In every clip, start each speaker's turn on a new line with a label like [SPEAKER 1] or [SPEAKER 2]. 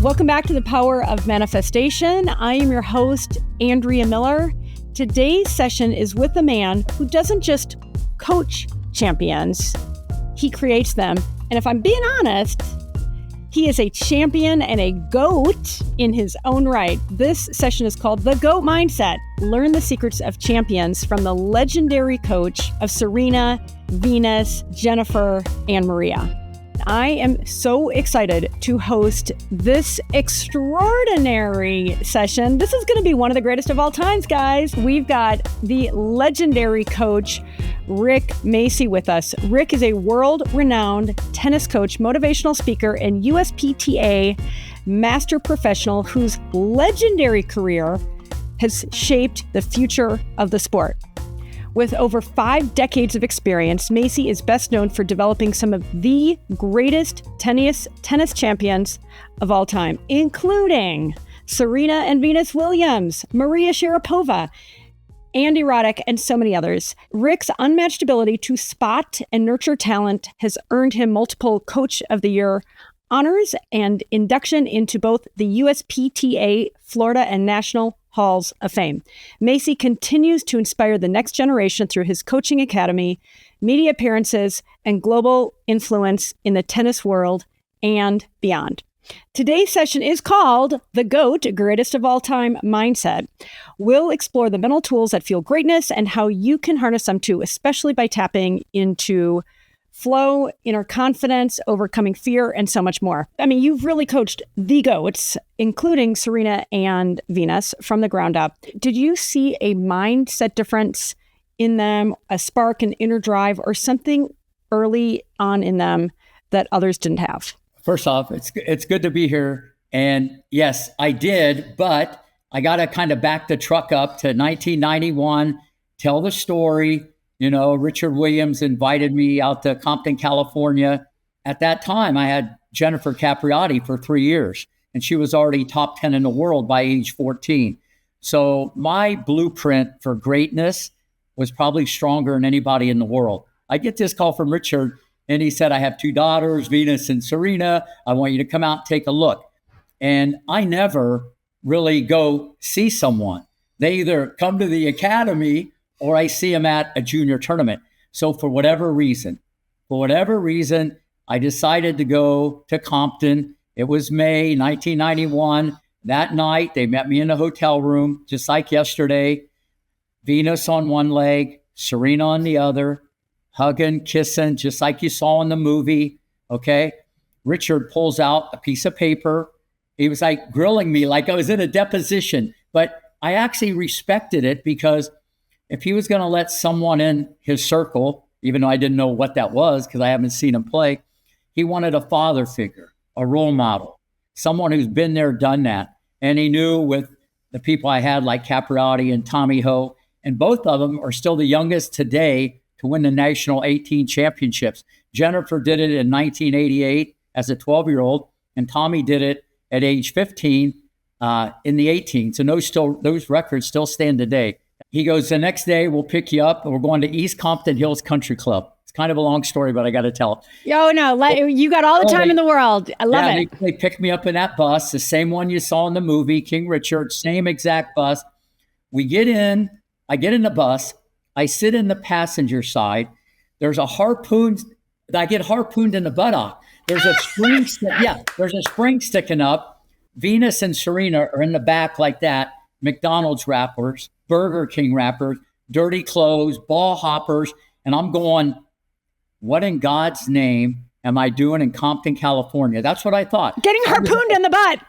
[SPEAKER 1] Welcome back to the Power of Manifestation. I am your host, Andrea Miller. Today's session is with a man who doesn't just coach champions, he creates them. And if I'm being honest, he is a champion and a GOAT in his own right. This session is called The GOAT Mindset. Learn the secrets of champions from the legendary coach of Serena, Venus, Jennifer, and Maria. I am so excited to host this extraordinary session. This is going to be one of the greatest of all times, guys. We've got the legendary coach, Rick Macci, with us. Rick is a world-renowned tennis coach, motivational speaker, and USPTA master professional whose legendary career has shaped the future of the sport. With over 5 decades of experience, Macci is best known for developing some of the greatest tennis champions of all time, including Serena and Venus Williams, Maria Sharapova, Andy Roddick, and so many others. Rick's unmatched ability to spot and nurture talent has earned him multiple Coach of the Year honors and induction into both the USPTA, Florida, and National Halls of Fame. Macci continues to inspire the next generation through his coaching academy, media appearances, and global influence in the tennis world and beyond. Today's session is called The GOAT, Greatest of All Time Mindset. We'll explore the mental tools that fuel greatness and how you can harness them too, especially by tapping into flow, inner confidence, overcoming fear, and so much more. I mean, you've really coached the GOATs, including Serena and Venus, from the ground up. Did you see a mindset difference in them, a spark, an inner drive, or something early on in them that others didn't have?
[SPEAKER 2] First off, it's good to be here. And yes, I did, but I got to kind of back the truck up to 1991, tell the story. You know, Richard Williams invited me out to Compton, California. At that time, I had Jennifer Capriati for 3 years, and she was already top 10 in the world by age 14. So my blueprint for greatness was probably stronger than anybody in the world. I get this call from Richard, and he said, I have 2 daughters, Venus and Serena. I want you to come out and take a look. And I never really go see someone. They either come to the academy or I see them at a junior tournament. So for whatever reason, I decided to go to Compton. It was May 1991. That night, they met me in a hotel room, just like yesterday. Venus on one leg, Serena on the other, hugging, kissing, just like you saw in the movie, okay? Richard pulls out a piece of paper. He was like grilling me like I was in a deposition, but I actually respected it because if he was going to let someone in his circle, even though I didn't know what that was because I haven't seen him play, he wanted a father figure, a role model, someone who's been there, done that. And he knew with the people I had like Capriati and Tommy Ho, and both of them are still the youngest today to win the national 18 championships. Jennifer did it in 1988 as a 12-year-old, and Tommy did it at age 15 in the 18s. And those records still stand today. He goes, the next day we'll pick you up and we're going to East Compton Hills Country Club. It's kind of a long story, but I got to tell it.
[SPEAKER 1] Oh, no, you got all the time in the world. I love it.
[SPEAKER 2] They picked me up in that bus, the same one you saw in the movie, King Richard, same exact bus. We get in, I get in the bus, I sit in the passenger side. There's a harpoon, I get harpooned in the buttock. There's a spring, there's a spring sticking up. Venus and Serena are in the back like that, McDonald's wrappers, Burger King wrappers, dirty clothes, ball hoppers. And I'm going, what in God's name am I doing in Compton, California? That's what I thought.
[SPEAKER 1] Getting harpooned in the butt.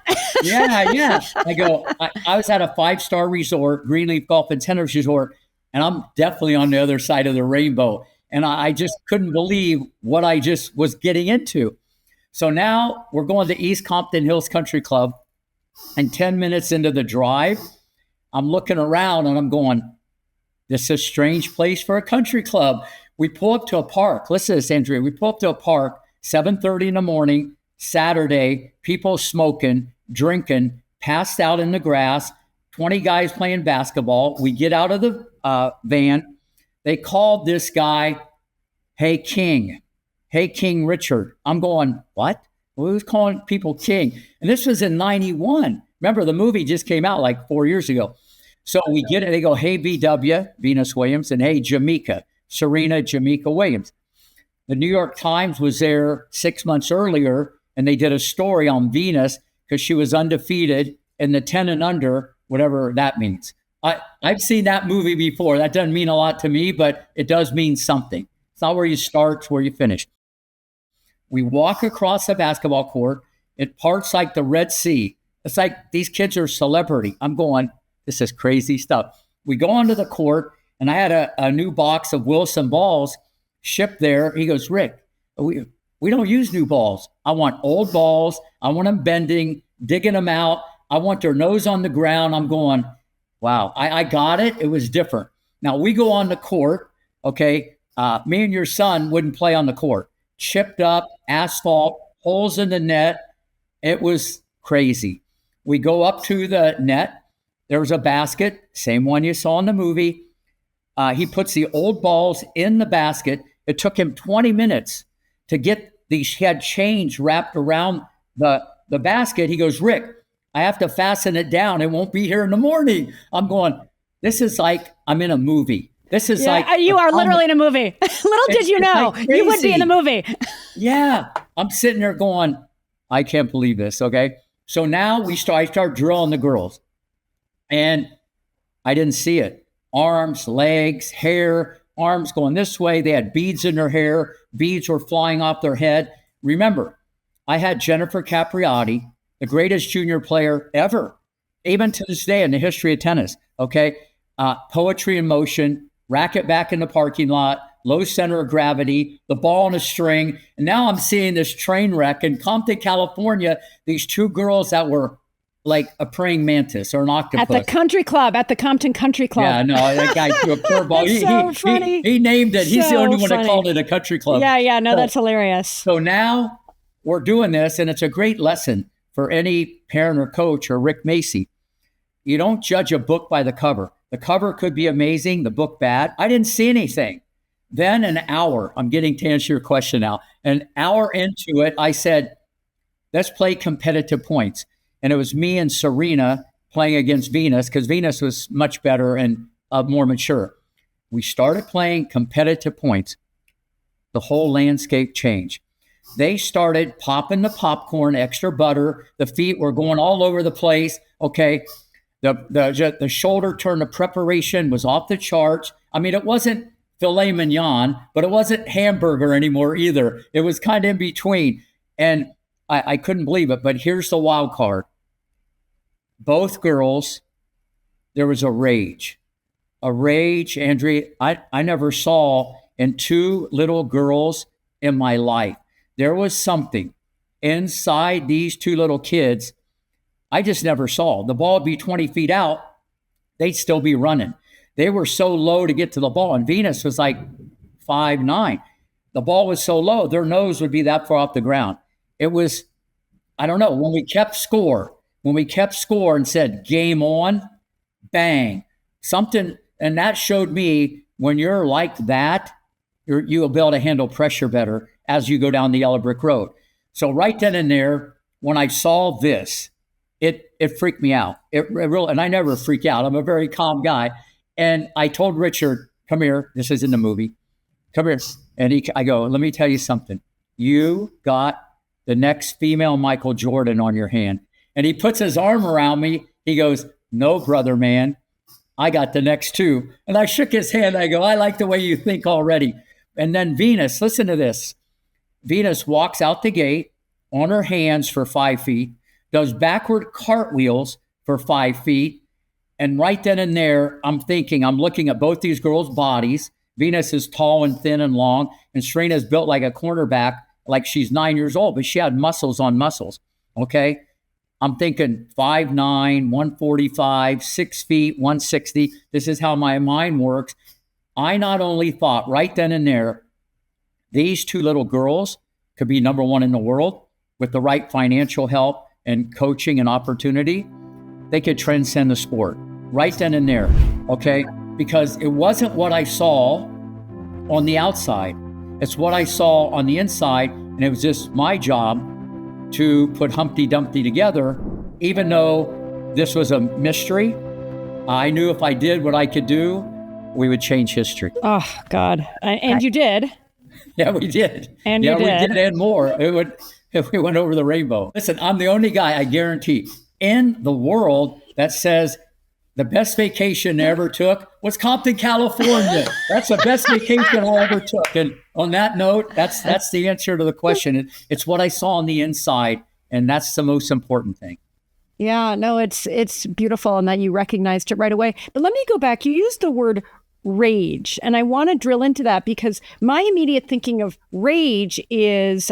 [SPEAKER 2] Yeah. I go, I was at a 5-star resort, Greenleaf Golf and Tennis Resort, and I'm definitely on the other side of the rainbow. And I just couldn't believe what I just was getting into. So now we're going to East Compton Hills Country Club, and 10 minutes into the drive, I'm looking around and I'm going, this is a strange place for a country club. We pull up to a park. Listen to this, Andrea. We pull up to a park, 7:30 in the morning, Saturday, people smoking, drinking, passed out in the grass, 20 guys playing basketball. We get out of the van. They called this guy, Hey King Richard. I'm going, what? We was calling people king. And this was in 91. Remember, the movie just came out like 4 years ago. So we get it. They go, hey, VW, Venus Williams, and hey, Serena Williams. The New York Times was there 6 months earlier, and they did a story on Venus because she was undefeated in the 10 and under, whatever that means. I've seen that movie before. That doesn't mean a lot to me, but it does mean something. It's not where you start, it's where you finish. We walk across the basketball court. It parts like the Red Sea. It's like these kids are celebrity. I'm going, this is crazy stuff. We go onto the court, and I had a new box of Wilson balls shipped there. He goes, Rick, we don't use new balls. I want old balls. I want them bending, digging them out. I want their nose on the ground. I'm going, wow, I got it. It was different. Now we go on the court, okay? Me and your son wouldn't play on the court. Chipped up, asphalt, holes in the net. It was crazy. We go up to the net. There was a basket, same one you saw in the movie. He puts the old balls in the basket. It took him 20 minutes to get these. He had chains wrapped around the basket. He goes, Rick, I have to fasten it down. It won't be here in the morning. I'm going, this is like I'm in a movie. This is like
[SPEAKER 1] you are literally in a movie. Little did you know, like you would be in the movie.
[SPEAKER 2] Yeah. I'm sitting there going, I can't believe this. Okay. So now I start drilling the girls, and I didn't see it. Arms, legs, hair, arms going this way. They had beads in their hair. Beads were flying off their head. Remember, I had Jennifer Capriati, the greatest junior player ever, even to this day in the history of tennis. Okay. Poetry in motion, racket back in the parking lot, low center of gravity, the ball on a string. And now I'm seeing this train wreck in Compton, California, these two girls that were like a praying mantis or an octopus.
[SPEAKER 1] At the Compton Country Club.
[SPEAKER 2] Yeah, no, that guy threw a curveball.
[SPEAKER 1] Funny.
[SPEAKER 2] He named it. He's the only one that called it a country club.
[SPEAKER 1] Yeah, no, that's hilarious.
[SPEAKER 2] So now we're doing this, and it's a great lesson for any parent or coach or Rick Macci. You don't judge a book by the cover. The cover could be amazing, the book bad. I didn't see anything. Then an hour, I'm getting to answer your question now. An hour into it, I said, let's play competitive points. And it was me and Serena playing against Venus because Venus was much better and more mature. We started playing competitive points. The whole landscape changed. They started popping the popcorn, extra butter. The feet were going all over the place. Okay. The shoulder turn, the preparation was off the charts. I mean, it wasn't filet mignon, but it wasn't hamburger anymore either. It was kind of in between. And I couldn't believe it, but here's the wild card. Both girls, there was a rage, Andrea, I never saw in two little girls in my life. There was something inside these two little kids I just never saw. The ball would be 20 feet out. They'd still be running. They were so low to get to the ball. And Venus was like 5'9". The ball was so low, their nose would be that far off the ground. It was, I don't know, when we kept score and said, game on, bang, something. And that showed me when you're like that, you'll be able to handle pressure better as you go down the yellow brick road. So right then and there, when I saw this, it freaked me out. It really, and I never freak out. I'm a very calm guy. And I told Richard, come here. This is in the movie. Come here. And I go, let me tell you something. You got the next female Michael Jordan on your hand. And he puts his arm around me. He goes, no, brother, man. I got the next two. And I shook his hand. I go, I like the way you think already. And then Venus, listen to this. Venus walks out the gate on her hands for 5 feet, does backward cartwheels for 5 feet. And right then and there, I'm looking at both these girls' bodies. Venus is tall and thin and long, and Serena's built like a cornerback, like she's 9 years old, but she had muscles on muscles, okay? I'm thinking 5'9", 145, 6 feet, 160. This is how my mind works. I not only thought right then and there, these two little girls could be number one in the world with the right financial help and coaching and opportunity. They could transcend the sport right then and there, okay? Because it wasn't what I saw on the outside. It's what I saw on the inside, and it was just my job to put Humpty Dumpty together, even though this was a mystery. I knew if I did what I could do, we would change history.
[SPEAKER 1] Oh, God. And you did.
[SPEAKER 2] Yeah, we did.
[SPEAKER 1] And
[SPEAKER 2] yeah,
[SPEAKER 1] you did.
[SPEAKER 2] we did and more. If we went over the rainbow. Listen, I'm the only guy, I guarantee, in the world that says the best vacation I ever took was Compton, California. That's the best vacation I ever took. And on that note, that's the answer to the question. It's what I saw on the inside, and that's the most important thing.
[SPEAKER 1] Yeah, no, it's beautiful, and that you recognized it right away. But let me go back. You used the word rage, and I want to drill into that because my immediate thinking of rage is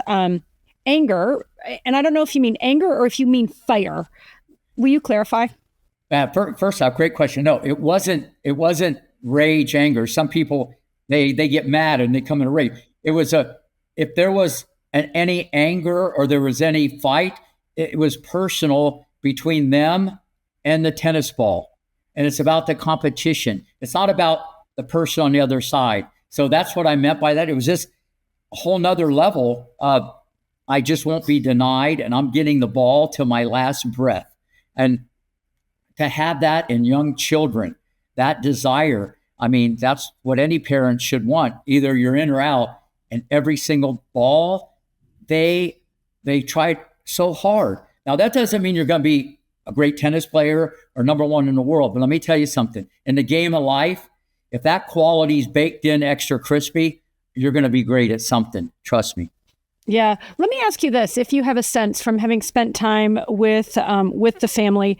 [SPEAKER 1] anger, and I don't know if you mean anger or if you mean fire. Will you clarify?
[SPEAKER 2] First off, great question. No, it wasn't rage, anger. Some people they get mad and they come in a rage. It was if there was any anger or there was any fight, it was personal between them and the tennis ball. And it's about the competition. It's not about the person on the other side. So that's what I meant by that. It was just a whole nother level of I just won't be denied, and I'm getting the ball to my last breath. And to have that in young children, that desire, I mean, that's what any parent should want. Either you're in or out, and every single ball, they tried so hard. Now, that doesn't mean you're going to be a great tennis player or number one in the world. But let me tell you something. In the game of life, if that quality is baked in extra crispy, you're going to be great at something. Trust me.
[SPEAKER 1] Yeah. Let me ask you this. If you have a sense from having spent time with the family,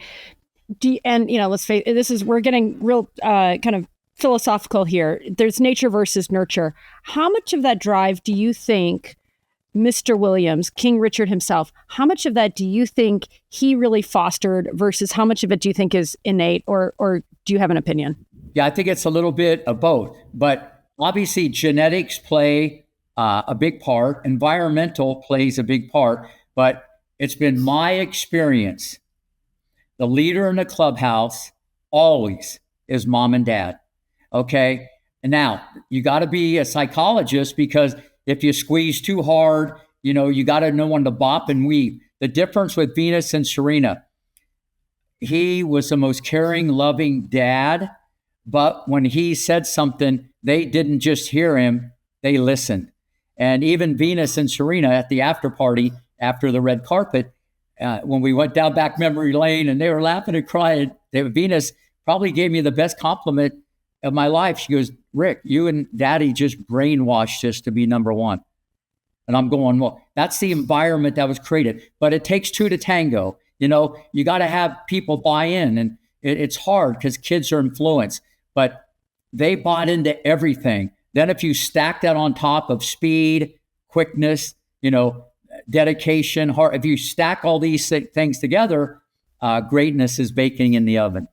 [SPEAKER 1] let's face it, we're getting real kind of philosophical here. There's nature versus nurture. How much of that drive do you think Mr. Williams, King Richard himself, how much of that do you think he really fostered versus how much of it do you think is innate, or do you have an opinion?
[SPEAKER 2] Yeah, I think it's a little bit of both, but obviously genetics play a big part. Environmental plays a big part, but it's been my experience. The leader in the clubhouse always is mom and dad. Okay. And now you got to be a psychologist because if you squeeze too hard, you got to know when to bop and weave. The difference with Venus and Serena, he was the most caring, loving dad. But when he said something, they didn't just hear him, they listened. And even Venus and Serena at the after party, after the red carpet, when we went down back memory lane and they were laughing and crying, Venus probably gave me the best compliment of my life. She goes, Rick, you and daddy just brainwashed us to be number one. And I'm going, well, that's the environment that was created. But it takes two to tango. You got to have people buy in. And it's hard because kids are influenced. But they bought into everything. Then if you stack that on top of speed, quickness, dedication, heart, if you stack all these things together, greatness is baking in the oven.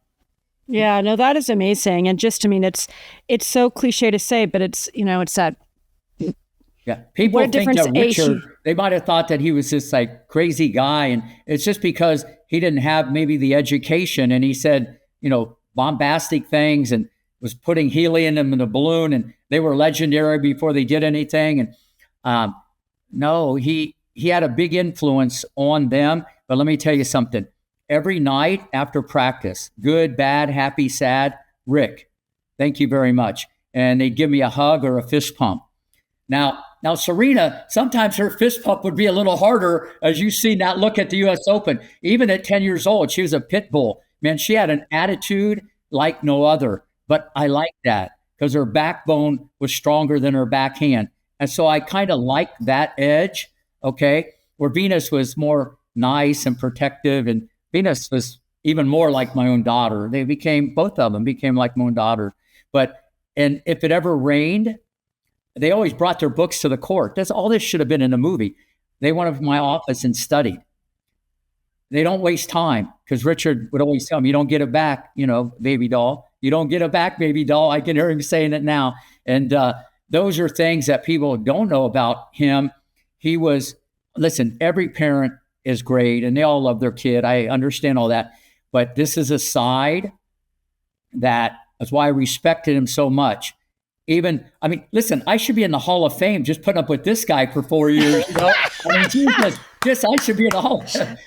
[SPEAKER 1] Yeah, no, that is amazing. And it's so cliche to say, but it's that.
[SPEAKER 2] Yeah, people think that Richard, they might have thought that he was this like crazy guy. And it's just because he didn't have maybe the education and he said, bombastic things and was putting helium in the balloon and they were legendary before they did anything. And no, he had a big influence on them. But let me tell you something. Every night after practice, good, bad, happy, sad, Rick, thank you very much. And they'd give me a hug or a fist pump. Now Serena, sometimes her fist pump would be a little harder, as you've seen that look at the U.S. Open. Even at 10 years old, she was a pit bull. Man, she had an attitude like no other. But I like that because her backbone was stronger than her backhand. And so I kind of liked that edge, okay, where Venus was more nice and protective, and Venus was even more like my own daughter. Both of them became like my own daughter. And if it ever rained, they always brought their books to the court. All this should have been in a movie. They went to my office and studied. They don't waste time because Richard would always tell me, you don't get it back, baby doll. You don't get it back, baby doll. I can hear him saying it now. And those are things that people don't know about him. Listen, every parent is great and they all love their kid. I understand all that. But this is a side that's why I respected him so much. Listen, I should be in the Hall of Fame just putting up with this guy for 4 years. Jesus, I should be in the Hall.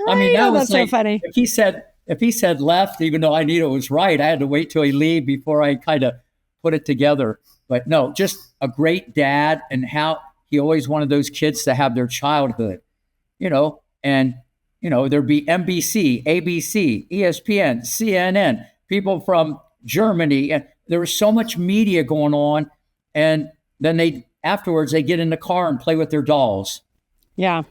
[SPEAKER 2] I mean, that was
[SPEAKER 1] that's
[SPEAKER 2] like,
[SPEAKER 1] so funny.
[SPEAKER 2] if he said left, even though I knew it was right, I had to wait till he leave before I kind of put it together. But no, just a great dad, and how he always wanted those kids to have their childhood, and there'd be NBC, ABC, ESPN, CNN, people from Germany, and there was so much media going on. And then afterwards they get in the car and play with their dolls.
[SPEAKER 1] Yeah.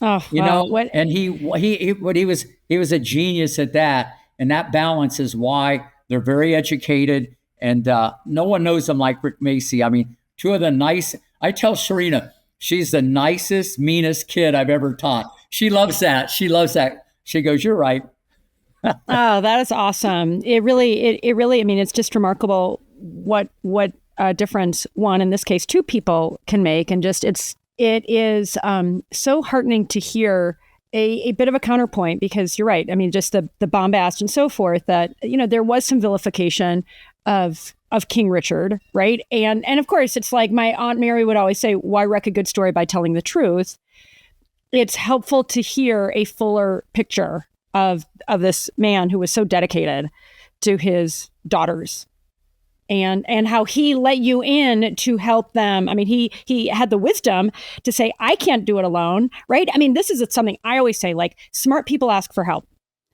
[SPEAKER 1] Oh, what?
[SPEAKER 2] And he was a genius at that. And that balance is why they're very educated. And no one knows them like Rick Macci. I mean, two of the nice. I tell Serena, she's the nicest, meanest kid I've ever taught. She loves that. She goes, "You're right."
[SPEAKER 1] Oh, that is awesome. It really, I mean, it's just remarkable what difference one, in this case, two people can make. And just, it is so heartening to hear a bit of a counterpoint, because you're right. I mean, just the bombast and so forth, that, there was some vilification of King Richard, right? And of course, it's like my Aunt Mary would always say, why wreck a good story by telling the truth? It's helpful to hear a fuller picture of this man who was so dedicated to his daughters, and how he let you in to help them. I mean, he had the wisdom to say, I can't do it alone, right? I mean, this is something I always say, like, smart people ask for help.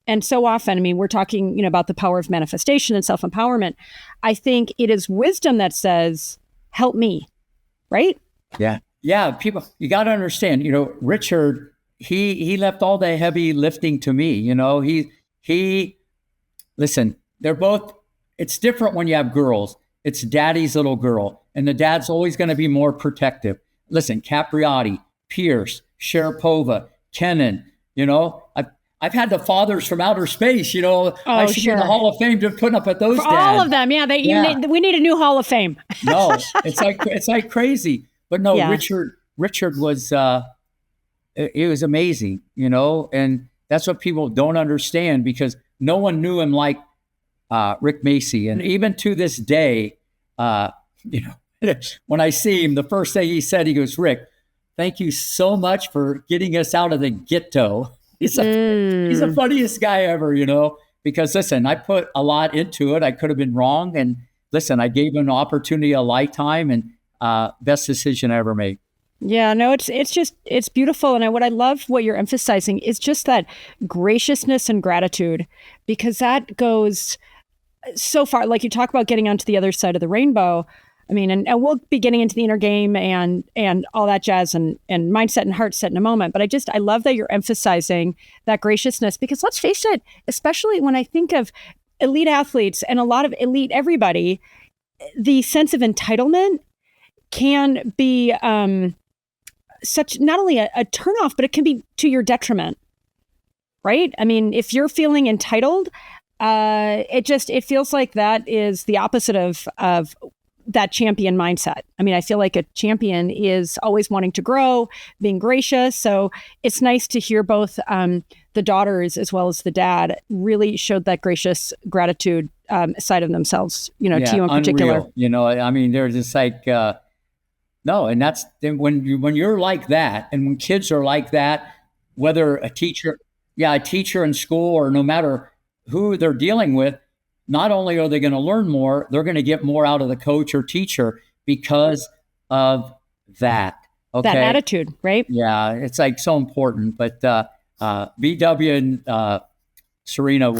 [SPEAKER 1] And so often, I mean, we're talking, about the power of manifestation and self-empowerment. I think it is wisdom that says, help me, right?
[SPEAKER 2] Yeah. Yeah. People, you got to understand, Richard, he left all the heavy lifting to me. Listen, they're both, it's different when you have girls. It's daddy's little girl, and the dad's always going to be more protective. Listen, Capriati, Pierce, Sharapova, Kennan, I've had the fathers from outer space, I should be in the Hall of Fame just putting up at those dads.
[SPEAKER 1] All of them. Yeah. We need a new Hall of Fame.
[SPEAKER 2] No, it's like crazy. But no, yeah. Richard was, it was amazing, and that's what people don't understand, because no one knew him like Rick Macci. And even to this day, when I see him, the first thing he said, he goes, "Rick, thank you so much for getting us out of the ghetto." He's the funniest guy ever, because listen, I put a lot into it. I could have been wrong. And listen, I gave him an opportunity, a lifetime, and best decision I ever made.
[SPEAKER 1] Yeah, no, it's beautiful. And what I love what you're emphasizing is just that graciousness and gratitude, because that goes so far. Like, you talk about getting onto the other side of the rainbow. I mean, and we'll be getting into the inner game and all that jazz and mindset and heart set in a moment. But I love that you're emphasizing that graciousness, because let's face it, especially when I think of elite athletes and a lot of elite everybody, the sense of entitlement can be such not only a turnoff, but it can be to your detriment, right? I mean, if you're feeling entitled, it feels like that is the opposite of that champion mindset. I mean, I feel like a champion is always wanting to grow, being gracious. So it's nice to hear both the daughters as well as the dad really showed that gracious gratitude side of themselves, to you in particular.
[SPEAKER 2] I mean, they're just like, no. And that's when you're like that, and when kids are like that, whether a teacher in school, or no matter who they're dealing with, not only are they going to learn more, they're going to get more out of the coach or teacher because of that. Okay?
[SPEAKER 1] That attitude, right?
[SPEAKER 2] Yeah, it's like so important. But BW and Serena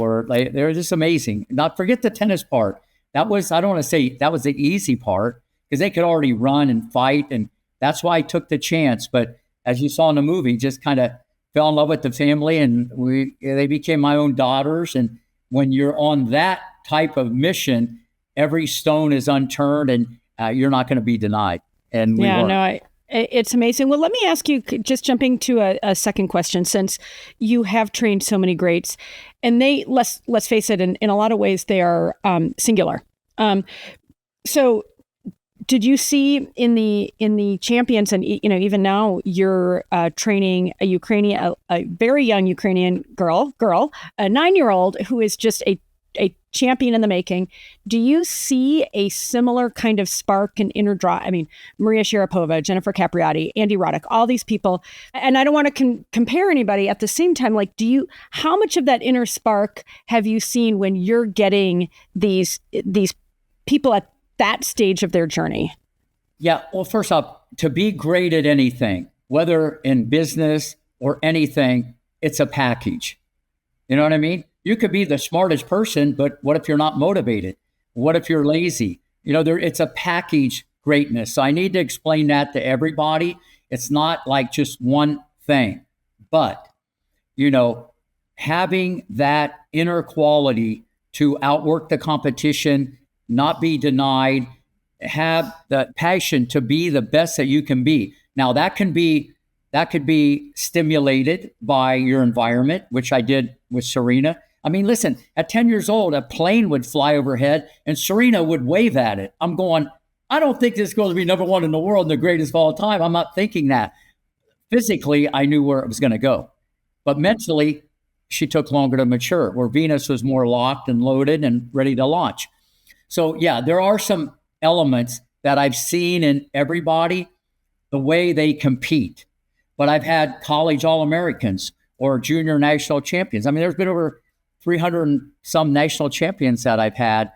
[SPEAKER 2] they're just amazing. Not forget the tennis part. That was, I don't want to say that was the easy part, because they could already run and fight, and that's why I took the chance. But as you saw in the movie, just kind of fell in love with the family, and they became my own daughters. And when you're on that type of mission, every stone is unturned, and you're not going to be denied. And we weren't.
[SPEAKER 1] It's amazing. Well, let me ask you, just jumping to a second question, since you have trained so many greats, and they, let's face it, in a lot of ways, they are singular. So did you see in the champions, and even now you're training a very young Ukrainian girl, a 9-year-old who is just a champion in the making. Do you see a similar kind of spark and inner drive? I mean, Maria Sharapova, Jennifer Capriati, Andy Roddick, all these people. And I don't want to compare anybody. At the same time, like, how much of that inner spark have you seen when you're getting these people at that stage of their journey?
[SPEAKER 2] Yeah. Well, first off, to be great at anything, whether in business or anything, it's a package. You know what I mean? You could be the smartest person, but what if you're not motivated? What if you're lazy? You know, it's a package greatness. So I need to explain that to everybody. It's not like just one thing, but, you know, having that inner quality to outwork the competition, not be denied, have the passion to be the best that you can be. Now that could be stimulated by your environment, which I did with Serena. I mean, listen, at 10 years old, a plane would fly overhead and Serena would wave at it. I'm going, I don't think this girl to be number one in the world and the greatest of all time. I'm not thinking that. Physically, I knew where it was going to go. But mentally, she took longer to mature, where Venus was more locked and loaded and ready to launch. So yeah, there are some elements that I've seen in everybody, the way they compete. But I've had college All-Americans or junior national champions. I mean, there's been over 300 and some national champions that I've had,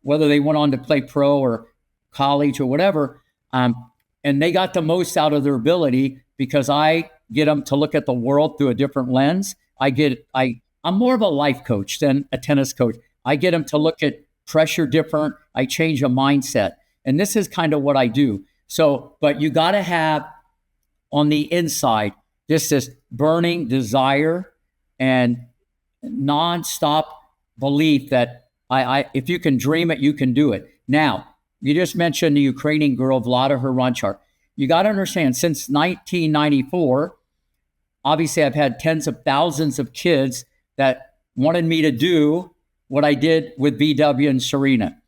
[SPEAKER 2] whether they went on to play pro or college or whatever. And they got the most out of their ability because I get them to look at the world through a different lens. I'm more of a life coach than a tennis coach. I get them to look at pressure different. I change a mindset. And this is kind of what I do. So, but you got to have on the inside just this burning desire and nonstop belief that if you can dream it, you can do it. Now, you just mentioned the Ukrainian girl, Vlada Hranchar. You got to understand, since 1994, obviously I've had tens of thousands of kids that wanted me to do what I did with VW and Serena.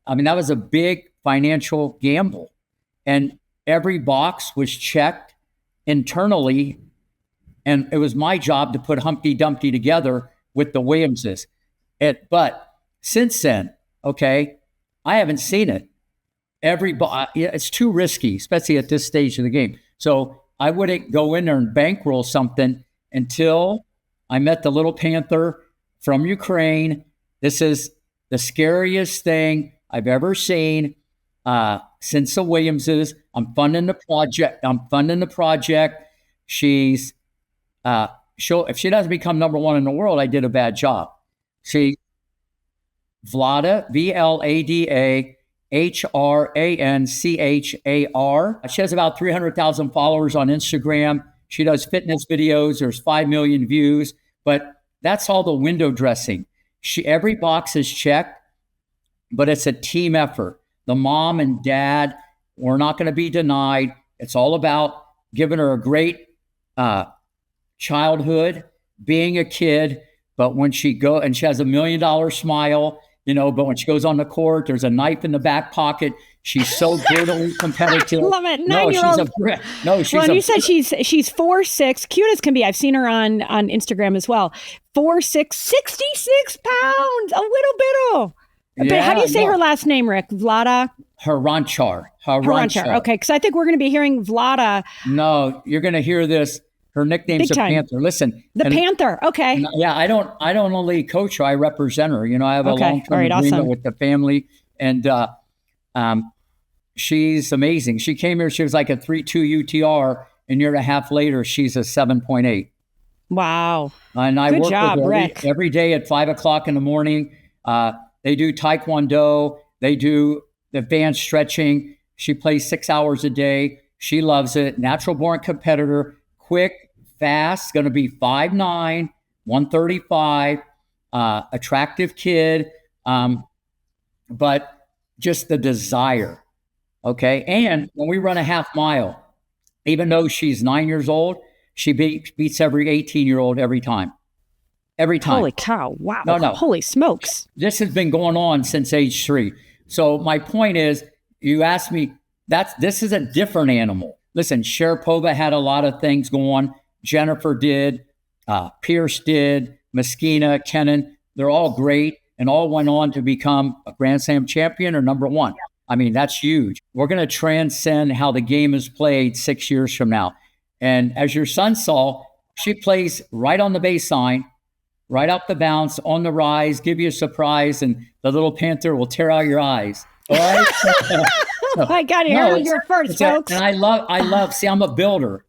[SPEAKER 2] I mean, that was a big financial gamble. And every box was checked internally. And it was my job to put Humpty Dumpty together with the Williamses. But since then, okay, I haven't seen it. It's too risky, especially at this stage of the game. So I wouldn't go in there and bankroll something until I met the little Panther from Ukraine. This is the scariest thing I've ever seen since the Williamses. I'm funding the project. She's if she doesn't become number one in the world, I did a bad job. Vlada, Vlada Hranchar. She has about 300,000 followers on Instagram. She does fitness videos. There's 5 million views, but that's all the window dressing. Every box is checked, but it's a team effort. The mom and dad were not going to be denied. It's all about giving her a great childhood, being a kid. But when she has $1 million smile, but when she goes on the court, there's a knife in the back pocket. She's so brutally competitive.
[SPEAKER 1] Love it. 9-year-old. You said she's 4'6", cute as can be. I've seen her on Instagram as well. 4'6", 66 pounds, a little bit. Yeah, how do you say her last name, Rick? Vlada
[SPEAKER 2] Hranchar.
[SPEAKER 1] Okay, because I think we're going to be hearing Vlada.
[SPEAKER 2] No, you're going to hear this. Her nickname's the Panther. Listen,
[SPEAKER 1] Panther. Okay.
[SPEAKER 2] Yeah, I don't only coach her. I represent her. I have a long-term agreement with the family, and she's amazing. She came here. She was like a 3.2 UTR, and a year and a half later, she's a 7.8.
[SPEAKER 1] Wow.
[SPEAKER 2] And I work with her every day at 5:00 in the morning. They do Taekwondo. They do advanced stretching. She plays 6 hours a day. She loves it. Natural born competitor. Quick, fast, going to be 5'9", 135, attractive kid, but just the desire, okay? And when we run a half mile, even though she's 9 years old, she beats every 18-year-old every time. Every time.
[SPEAKER 1] Holy cow, wow.
[SPEAKER 2] No.
[SPEAKER 1] Holy smokes.
[SPEAKER 2] This has been going on since age 3. So my point is, you asked me, this is a different animal. Listen, Sharapova had a lot of things going. Jennifer did, Pierce did, Meskina, Kennan. They're all great. and all went on to become a Grand Slam champion or number one. I mean, that's huge. We're going to transcend how the game is played 6 years from now. And as your son saw, she plays right on the baseline, right up the bounce, on the rise, give you a surprise, and the little Panther will tear out your eyes. All right?
[SPEAKER 1] I got to hear it here first, folks.
[SPEAKER 2] And I love, see, I'm a builder.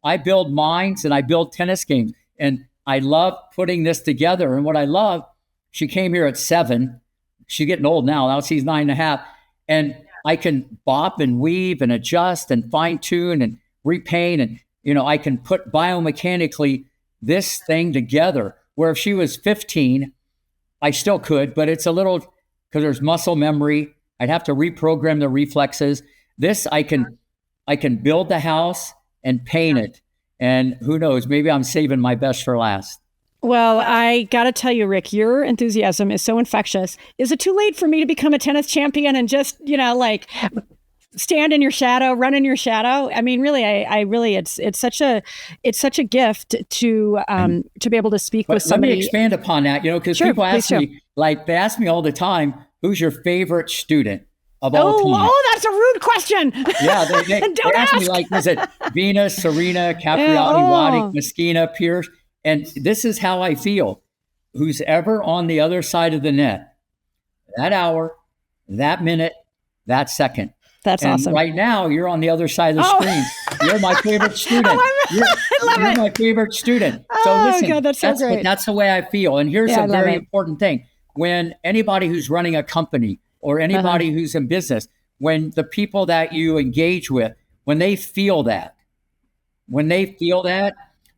[SPEAKER 2] I build minds and I build tennis games. And I love putting this together. And what I love, she came here at 7. She's getting old now. Now she's 9.5. And I can bop and weave and adjust and fine tune and repaint. And, I can put biomechanically this thing together, where if she was 15, I still could, but it's a little, because there's muscle memory. I'd have to reprogram the reflexes. This, I can build the house and paint it. And who knows, maybe I'm saving my best for last.
[SPEAKER 1] Well, I got to tell you, Rick, your enthusiasm is so infectious. Is it too late for me to become a tennis champion and just, stand in your shadow, run in your shadow? I mean, really, I really, it's such a gift to be able to speak with somebody.
[SPEAKER 2] Let me expand upon that, because people ask me, they ask me all the time, who's your favorite student of all time?
[SPEAKER 1] Oh, that's a rude question.
[SPEAKER 2] Yeah, they ask me, is it Venus, Serena, Capriati, Roddick, Messina, Pierce? And this is how I feel. Who's ever on the other side of the net, that hour, that minute, that second.
[SPEAKER 1] That's awesome.
[SPEAKER 2] Right now, you're on the other side of the screen. You're my favorite student. You're my favorite student. So listen,
[SPEAKER 1] God, that's so great.
[SPEAKER 2] That's the way I feel. And here's a very important thing. When anybody who's running a company or anybody who's in business, when the people that you engage with, when they feel that,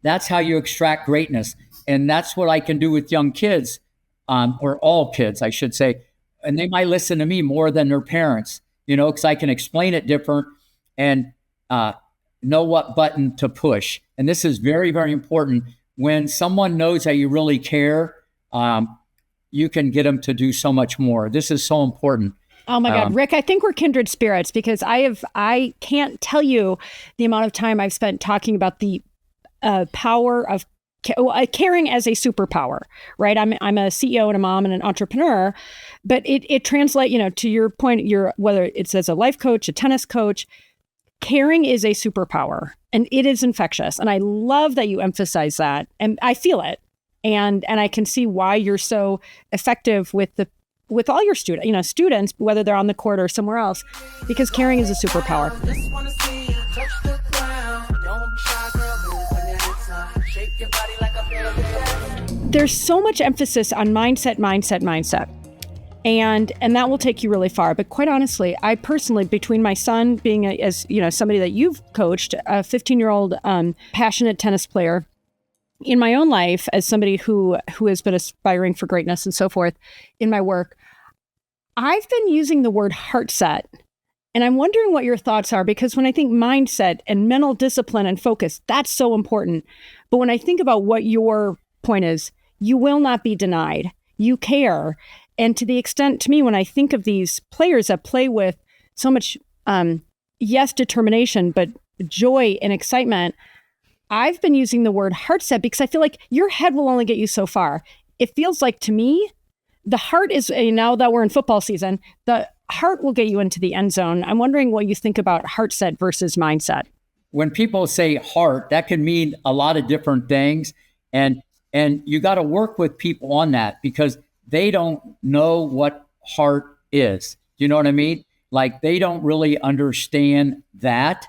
[SPEAKER 2] that's how you extract greatness. And that's what I can do with young kids, or all kids, I should say. And they might listen to me more than their parents, because I can explain it different and know what button to push. And this is very, very important. When someone knows that you really care, you can get them to do so much more. This is so important.
[SPEAKER 1] Oh my God, Rick, I think we're kindred spirits, because I can't tell you the amount of time I've spent talking about the power of caring as a superpower, right? I'm a CEO and a mom and an entrepreneur, but it translates, to your point, whether it's as a life coach, a tennis coach, caring is a superpower, and it is infectious. And I love that you emphasize that, and I feel it, and I can see why you're so effective with all your students, whether they're on the court or somewhere else, because caring is a superpower. There's so much emphasis on mindset. And that will take you really far. But quite honestly, I personally, between my son being somebody that you've coached, a 15-year-old passionate tennis player, in my own life as somebody who has been aspiring for greatness and so forth in my work, I've been using the word heart set. And I'm wondering what your thoughts are, because when I think mindset and mental discipline and focus, that's so important. But when I think about what your point is, you will not be denied. You care. And to the extent, to me, when I think of these players that play with so much, determination, but joy and excitement, I've been using the word heart set because I feel like your head will only get you so far. It feels like, to me, the heart is, now that we're in football season, the heart will get you into the end zone. I'm wondering what you think about heart set versus mindset.
[SPEAKER 2] When people say heart, that can mean a lot of different things. And you got to work with people on that, because they don't know what heart is. You know what I mean? Like, they don't really understand that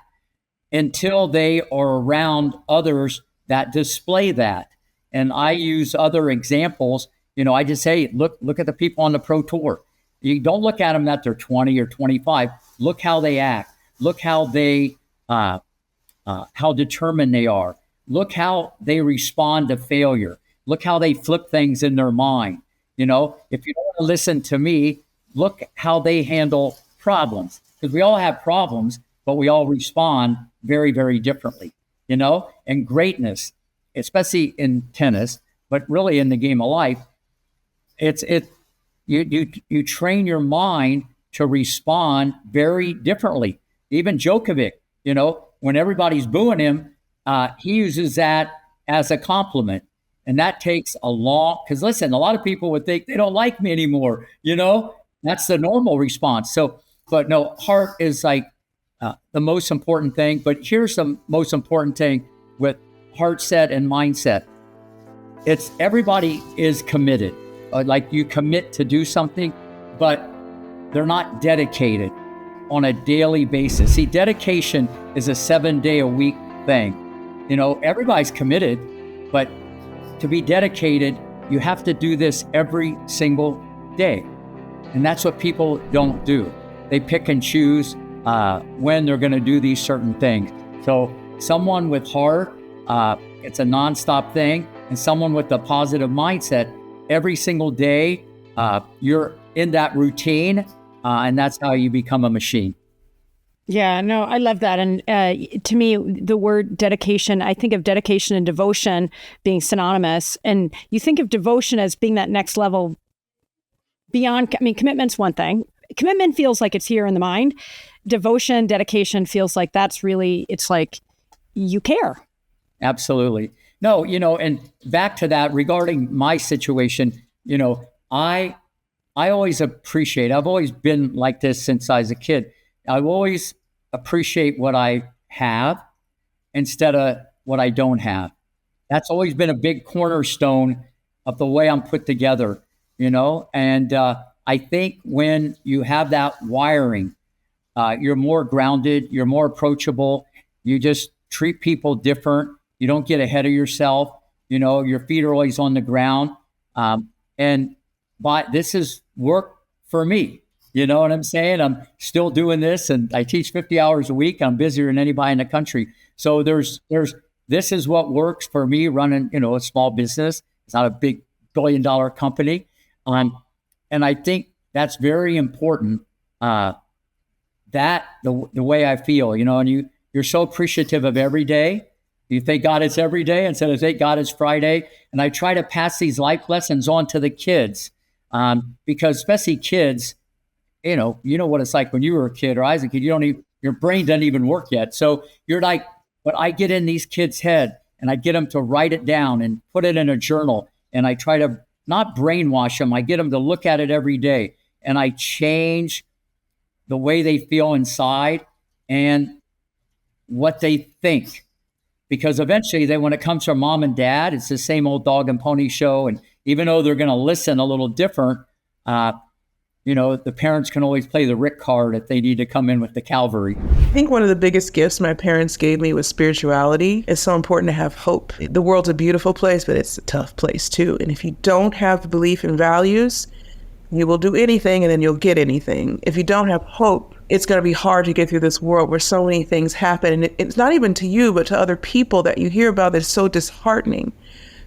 [SPEAKER 2] until they are around others that display that. And I use other examples. I just say, look at the people on the pro tour. You don't look at them that they're 20 or 25. Look how they act. Look how they, how determined they are. Look how they respond to failure. Look how they flip things in their mind. If you don't want to listen to me, look how they handle problems. Because we all have problems, but we all respond very, very differently. And greatness, especially in tennis, but really in the game of life, you train your mind to respond very differently. Even Djokovic, when everybody's booing him, he uses that as a compliment. And that takes a long, because listen, a lot of people would think they don't like me anymore. That's the normal response. So, but no, heart is like the most important thing. But here's the most important thing with heart set and mindset. It's everybody is committed. Like you commit to do something, but they're not dedicated on a daily basis. See, dedication is a 7-day-a-week thing. Everybody's committed, but to be dedicated, you have to do this every single day. And that's what people don't do. They pick and choose when they're going to do these certain things. So someone with heart, it's a nonstop thing. And someone with a positive mindset, every single day, you're in that routine, and that's how you become a machine.
[SPEAKER 1] Yeah, no, I love that. And to me, the word dedication, I think of dedication and devotion being synonymous. And you think of devotion as being that next level beyond, commitment's one thing. Commitment feels like it's here in the mind. Devotion, dedication feels like that's really, it's like you care.
[SPEAKER 2] Absolutely. No, and back to that regarding my situation, I always appreciate, I've always been like this since I was a kid. I always appreciate what I have instead of what I don't have. That's always been a big cornerstone of the way I'm put together, and I think when you have that wiring, you're more grounded, you're more approachable, you just treat people different. You don't get ahead of yourself. Your feet are always on the ground. But this is work for me. You know what I'm saying? I'm still doing this, and I teach 50 hours a week. I'm busier than anybody in the country. So this is what works for me running, a small business. It's not a big billion-dollar company. And I think that's very important. That the way I feel, and you're so appreciative of every day. You thank God it's every day instead of thank God it's Friday. And I try to pass these life lessons on to the kids, because especially kids, you know what it's like when you were a kid or I was a kid. Your brain doesn't even work yet. So you're like, but I get in these kids' head and I get them to write it down and put it in a journal. And I try to not brainwash them. I get them to look at it every day, and I change the way they feel inside and what they think. Because eventually, when it comes from mom and dad, it's the same old dog and pony show. And even though they're going to listen a little different, the parents can always play the Rick card if they need to come in with the cavalry.
[SPEAKER 3] I think one of the biggest gifts my parents gave me was spirituality. It's so important to have hope. The world's a beautiful place, but it's a tough place too. And if you don't have the belief and values, you will do anything and then you'll get anything. If you don't have hope, it's going to be hard to get through this world where so many things happen. And it's not even to you, but to other people that you hear about that's so disheartening.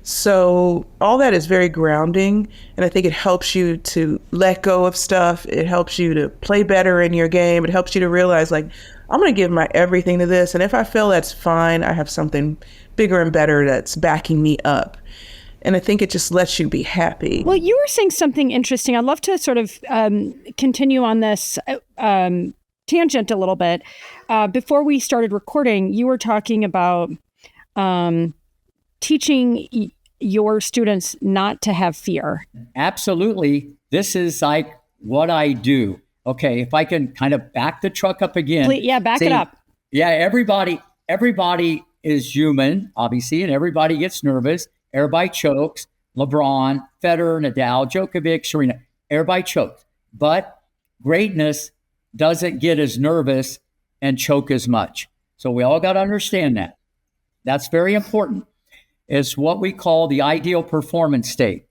[SPEAKER 3] So all that is very grounding. And I think it helps you to let go of stuff. It helps you to play better in your game. It helps you to realize, like, I'm going to give my everything to this. And if I fail, that's fine. I have something bigger and better that's backing me up. And I think it just lets you be happy.
[SPEAKER 1] Well, you were saying something interesting. I'd love to sort of continue on this tangent a little bit. Before we started recording, you were talking about teaching your students not to have fear. Absolutely.
[SPEAKER 2] This is like what I do. Okay, if I can kind of back the truck up again.
[SPEAKER 1] Please, yeah, back it up.
[SPEAKER 2] Yeah, everybody is human, obviously, and everybody gets nervous. Everybody chokes. LeBron, Federer, Nadal, Djokovic, Serena, everybody chokes. But greatness doesn't get as nervous and choke as much. So we all got to understand that. That's very important. It's what we call the ideal performance state.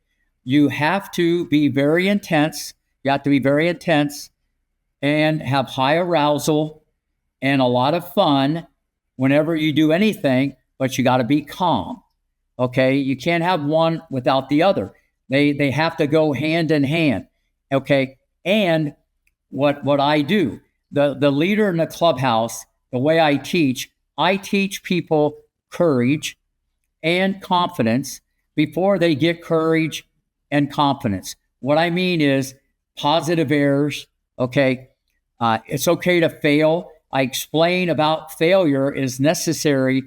[SPEAKER 2] You have to be very intense. You have to be very intense and have high arousal and a lot of fun whenever you do anything, but you got to be calm. Okay, you can't have one without the other. They have to go hand in hand. Okay, and what I do, the leader in the clubhouse, the way I teach people courage and confidence before they get courage and confidence. What I mean is positive errors. Okay, it's okay to fail. I explain about failure is necessary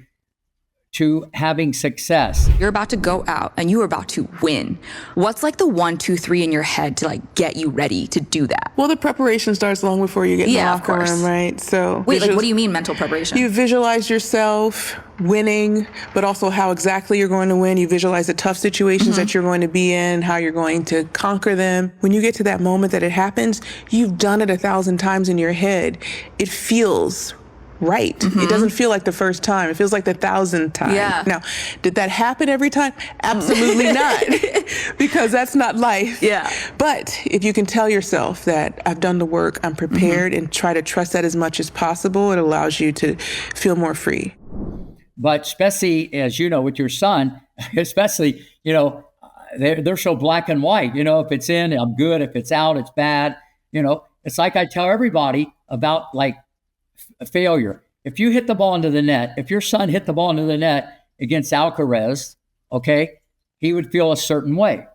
[SPEAKER 2] to having success.
[SPEAKER 4] You're about to go out and you're about to win. What's like the 1, 2, 3 in your head to like get you ready to do that?
[SPEAKER 3] Well, the preparation starts long before you get in the locker room, right? So
[SPEAKER 4] wait, like what do you mean mental preparation?
[SPEAKER 3] You visualize yourself winning, but also how exactly you're going to win. You visualize the tough situations that you're going to be in, how you're going to conquer them. When you get to that moment that it happens, you've done it 1,000 times in your head. It feels right. It doesn't feel like the first time. It feels like the 1,000th time.
[SPEAKER 4] Yeah.
[SPEAKER 3] Now, did that happen every time? Absolutely not, because that's not life.
[SPEAKER 4] Yeah.
[SPEAKER 3] But if you can tell yourself that I've done the work, I'm prepared, and try to trust that as much as possible, it allows you to feel more free.
[SPEAKER 2] But especially, as you know, with your son, especially, you know, they're so black and white. You know, if it's in, I'm good. If it's out, it's bad. You know, it's like I tell everybody about like a failure. If you hit the ball into the net, if your son hit the ball into the net against Alcaraz, okay, he would feel a certain way.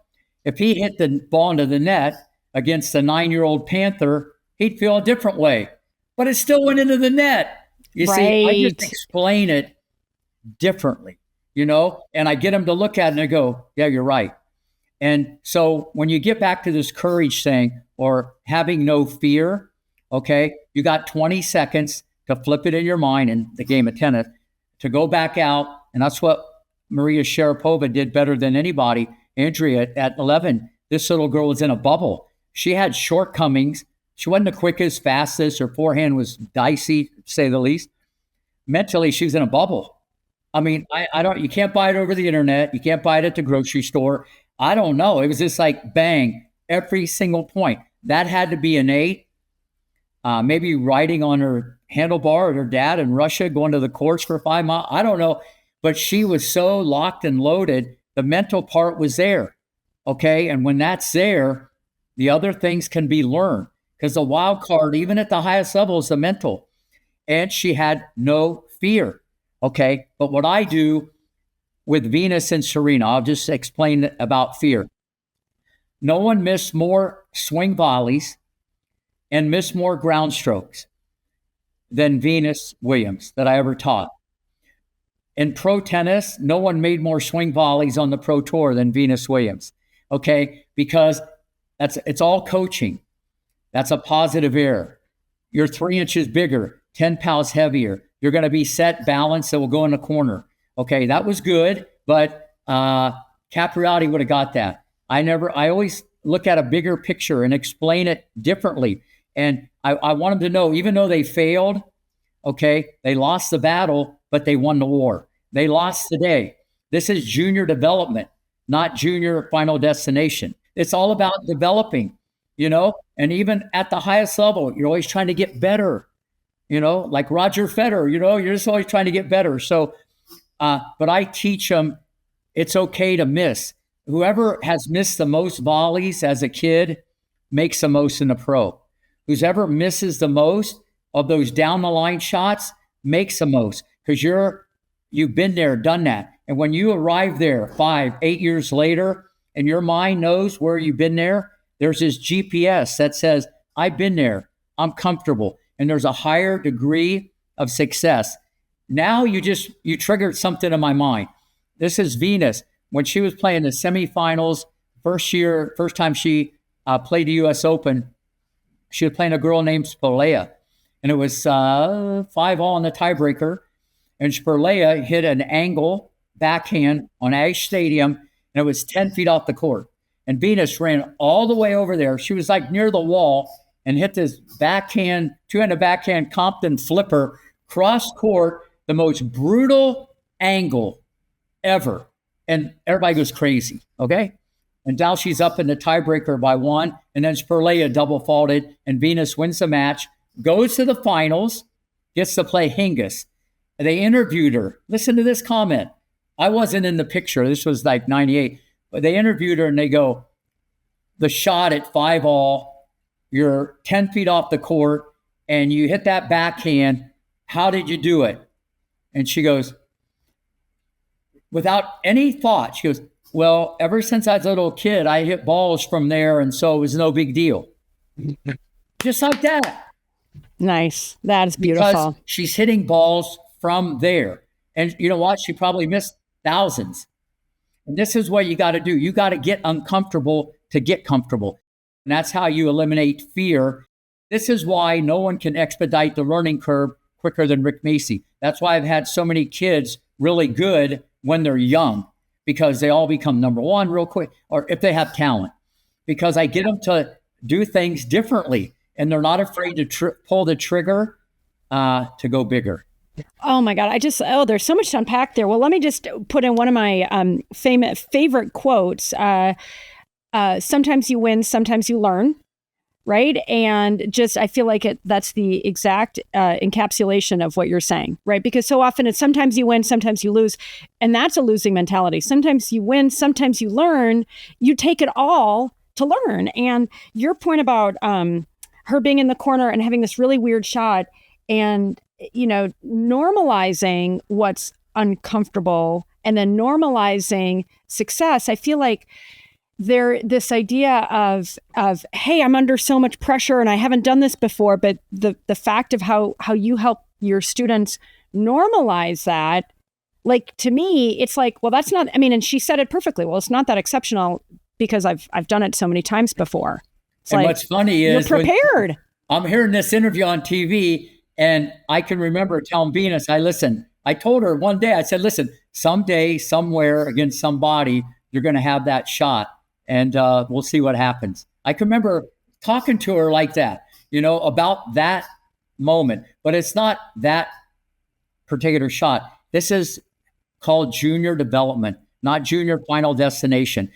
[SPEAKER 2] If he hit the ball into the net against a 9-year-old Panther, he'd feel a different way. But it still went into the net. You see, I just explain it differently, you know, and I get them to look at it and they go, yeah, you're right. And so when you get back to this courage thing or having no fear, okay, you got 20 seconds to flip it in your mind in the game of tennis, to go back out. And that's what Maria Sharapova did better than anybody. Andrea, at 11, this little girl was in a bubble. She had shortcomings. She wasn't the quickest, fastest. Her forehand was dicey, to say the least. Mentally, she was in a bubble. I mean, I don't, you can't buy it over the internet. You can't buy it at the grocery store. I don't know. It was just like bang, every single point. That had to be innate. Maybe riding on her handlebar with her dad in Russia, going to the courts for 5 miles. I don't know. But she was so locked and loaded. The mental part was there. Okay. And when that's there, the other things can be learned, because the wild card, even at the highest level, is the mental. And she had no fear. Okay. But what I do with Venus and Serena, I'll just explain about fear. No one missed more swing volleys and missed more ground strokes than Venus Williams that I ever taught. In pro tennis, no one made more swing volleys on the pro tour than Venus Williams. Okay. Because it's all coaching. That's a positive error. You're 3 inches bigger, 10 pounds heavier. You're going to be set, balanced, that will go in the corner. Okay, that was good, but Capriati would have got that. I always look at a bigger picture and explain it differently. And I want them to know, even though they failed, okay, they lost the battle, but they won the war. They lost the day. This is junior development, not junior final destination. It's all about developing, you know, and even at the highest level, you're always trying to get better, you know, like Roger Federer, you know, you're just always trying to get better. So, but I teach them it's okay to miss. Whoever has missed the most volleys as a kid makes the most in the pro. Whoever misses the most of those down the line shots makes the most, because you've been there, done that. And when you arrive there 5, 8 years later, and your mind knows where you've been there, there's this GPS that says, I've been there, I'm comfortable. And there's a higher degree of success. Now you triggered something in my mind. This is Venus. When she was playing the semifinals, first time she played the U.S. Open, she was playing a girl named Spolea. And it was 5-all in the tiebreaker. And Spolea hit an angle backhand on Ashe Stadium, and it was 10 feet off the court. And Venus ran all the way over there. She was like near the wall and hit this backhand, two-handed backhand Compton flipper, cross court, the most brutal angle ever. And everybody goes crazy, okay? And now she's up in the tiebreaker by 1, and then Spolea double faulted, and Venus wins the match, goes to the finals, gets to play Hingis. And they interviewed her. Listen to this comment. I wasn't in the picture. This was like 98. But they interviewed her, and they go, the shot at 5-all, you're 10 feet off the court, and you hit that backhand. How did you do it? And she goes, without any thought, she goes, well, ever since I was a little kid, I hit balls from there, and so it was no big deal. Just like that.
[SPEAKER 1] Nice. That is beautiful.
[SPEAKER 2] Because she's hitting balls from there. And you know what? She probably missed thousands. And this is what you got to do. You got to get uncomfortable to get comfortable. And that's how you eliminate fear. This is why no one can expedite the learning curve quicker than Rick Macci. That's why I've had so many kids really good when they're young, because they all become number one real quick, or if they have talent, because I get them to do things differently and they're not afraid to pull the trigger to go bigger.
[SPEAKER 1] Oh my God. There's so much to unpack there. Well, let me just put in one of my favorite quotes. Sometimes you win, sometimes you learn. Right. And I feel like that's the exact encapsulation of what you're saying. Right. Because so often it's sometimes you win, sometimes you lose. And that's a losing mentality. Sometimes you win, sometimes you learn. You take it all to learn. And your point about her being in the corner and having this really weird shot and, normalizing what's uncomfortable and then normalizing success. I feel like this idea of, hey, I'm under so much pressure and I haven't done this before, but the fact of how you help your students normalize that, like, to me, it's like, well, that's not, and she said it perfectly. Well, it's not that exceptional because I've done it so many times before. It's
[SPEAKER 2] and
[SPEAKER 1] like,
[SPEAKER 2] what's funny is
[SPEAKER 1] you're prepared.
[SPEAKER 2] I'm hearing this interview on TV and I can remember telling Venus, I told her one day, I said, listen, someday, somewhere against somebody, you're going to have that shot. And we'll see what happens. I can remember talking to her like that, about that moment. But it's not that particular shot. This is called junior development, not junior final destination.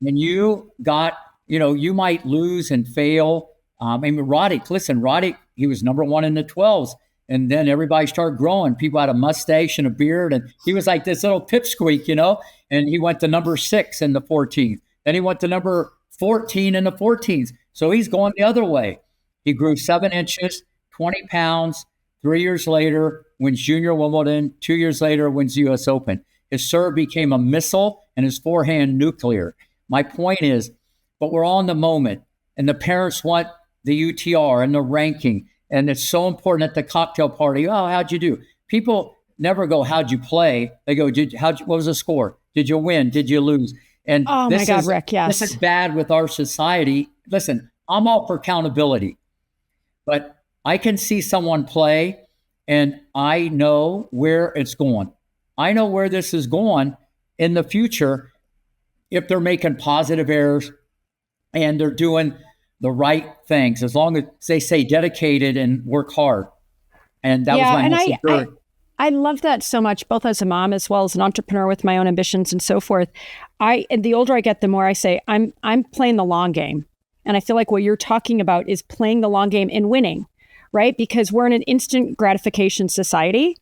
[SPEAKER 2] And you got, you might lose and fail. Roddick, he was number one in the 12s. And then everybody started growing. People had a mustache and a beard. And he was like this little pipsqueak, and he went to number 6 in the 14th. Then he went to number 14 in the 14s. So he's going the other way. He grew 7 inches, 20 pounds. 3 years later, wins Junior Wimbledon. 2 years later, wins the U.S. Open. His serve became a missile and his forehand nuclear. My point is, but we're all in the moment. And the parents want the UTR and the ranking. And it's so important at the cocktail party. Oh, how'd you do? People never go, how'd you play? They go, what was the score? Did you win? Did you lose? And
[SPEAKER 1] oh my God, Rick, yes.
[SPEAKER 2] This is bad with our society. Listen, I'm all for accountability, but I can see someone play and I know where it's going. I know where this is going in the future if they're making positive errors and they're doing the right things, as long as they stay dedicated and work hard. And that was my message.
[SPEAKER 1] I love that so much, both as a mom as well as an entrepreneur with my own ambitions and so forth. And the older I get, the more I say, I'm playing the long game. And I feel like what you're talking about is playing the long game and winning, right? Because we're in an instant gratification society.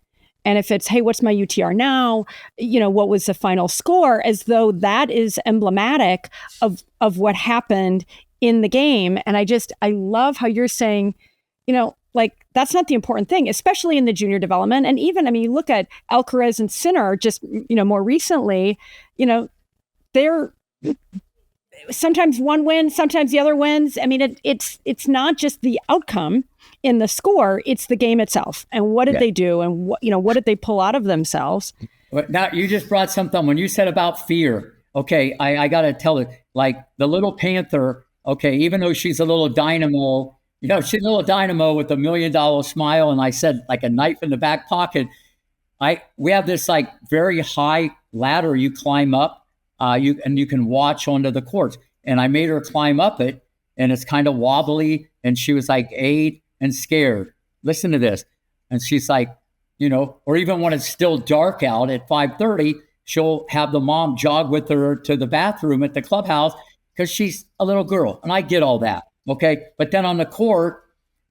[SPEAKER 1] And if it's, hey, what's my UTR now? What was the final score? As though that is emblematic of what happened in the game. And I love how you're saying, like, that's not the important thing, especially in the junior development. And even, you look at Alcaraz and Sinner just, more recently, they're sometimes one wins, sometimes the other wins. It's not just the outcome in the score, it's the game itself. And what did they do? And what did they pull out of themselves?
[SPEAKER 2] Now, you just brought something when you said about fear. Okay, I got to tell it, like the little panther, okay, even though she's a little dynamo, she's a little dynamo with $1 million smile. And I said, like a knife in the back pocket. We have this like very high ladder you climb up, you can watch onto the courts. And I made her climb up it, and it's kind of wobbly. And she was like 8 and scared. Listen to this. And she's like, or even when it's still dark out at 5:30, she'll have the mom jog with her to the bathroom at the clubhouse because she's a little girl. And I get all that. Okay. But then on the court,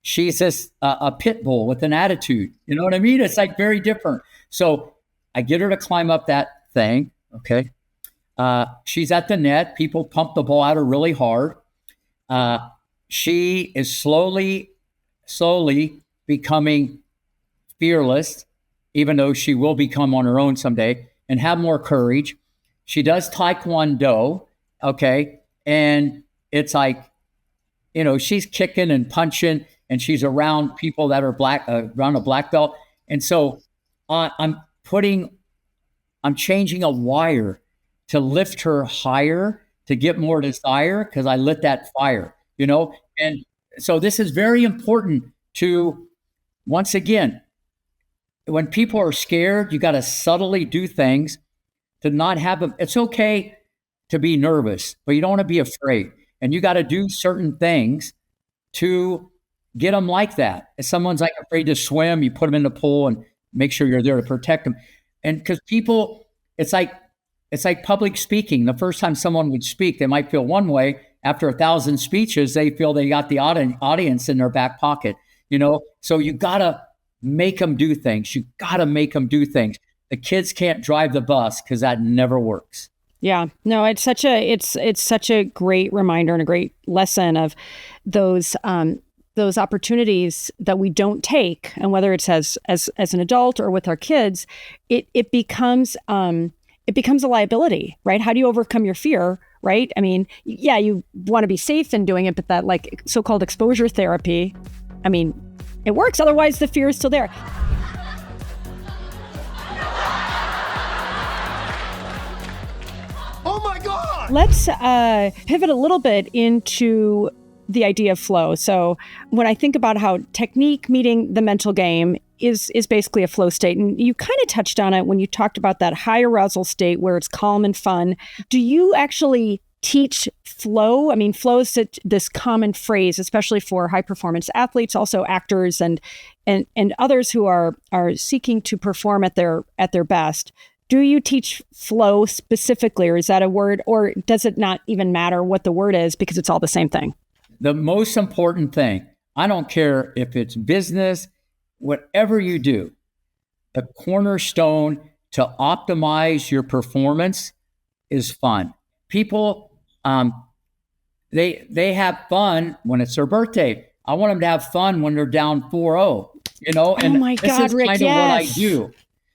[SPEAKER 2] she's just a pit bull with an attitude. You know what I mean? It's like very different. So I get her to climb up that thing. Okay. She's at the net. People pump the ball at her really hard. She is slowly becoming fearless, even though she will become on her own someday and have more courage. She does Taekwondo. Okay. And it's like, she's kicking and punching, and she's around people that are black, around a black belt. And so I'm putting I'm changing a wire to lift her higher, to get more desire, because I lit that fire, And so this is very important to, once again, when people are scared, you got to subtly do things to not have them. It's okay to be nervous, but you don't want to be afraid. And you got to do certain things to get them like that. If someone's like afraid to swim, you put them in the pool and make sure you're there to protect them. And because people, it's like public speaking. The first time someone would speak, they might feel one way. After 1,000 speeches, they feel they got the audience in their back pocket, So you got to make them do things. You got to make them do things. The kids can't drive the bus because that never works.
[SPEAKER 1] Yeah, no, it's such a great reminder and a great lesson of those opportunities that we don't take, and whether it's as an adult or with our kids, it becomes a liability, right? How do you overcome your fear, right? I mean, yeah, you want to be safe in doing it, but that like so-called exposure therapy, I mean, it works. Otherwise, the fear is still there.
[SPEAKER 5] Oh my God!
[SPEAKER 1] Let's pivot a little bit into the idea of flow. So when I think about how technique meeting the mental game is basically a flow state, and you kind of touched on it when you talked about that high arousal state where it's calm and fun. Do you actually teach flow? I mean, flow is this common phrase, especially for high performance athletes, also actors and others who are seeking to perform at their best. Do you teach flow specifically, or is that a word, or does it not even matter what the word is because it's all the same thing?
[SPEAKER 2] The most important thing, I don't care if it's business, whatever you do, the cornerstone to optimize your performance is fun. People, they have fun when it's their birthday. I want them to have fun when they're down 4-0, And
[SPEAKER 1] oh my God,
[SPEAKER 2] this is
[SPEAKER 1] Rick,
[SPEAKER 2] kind of what I do.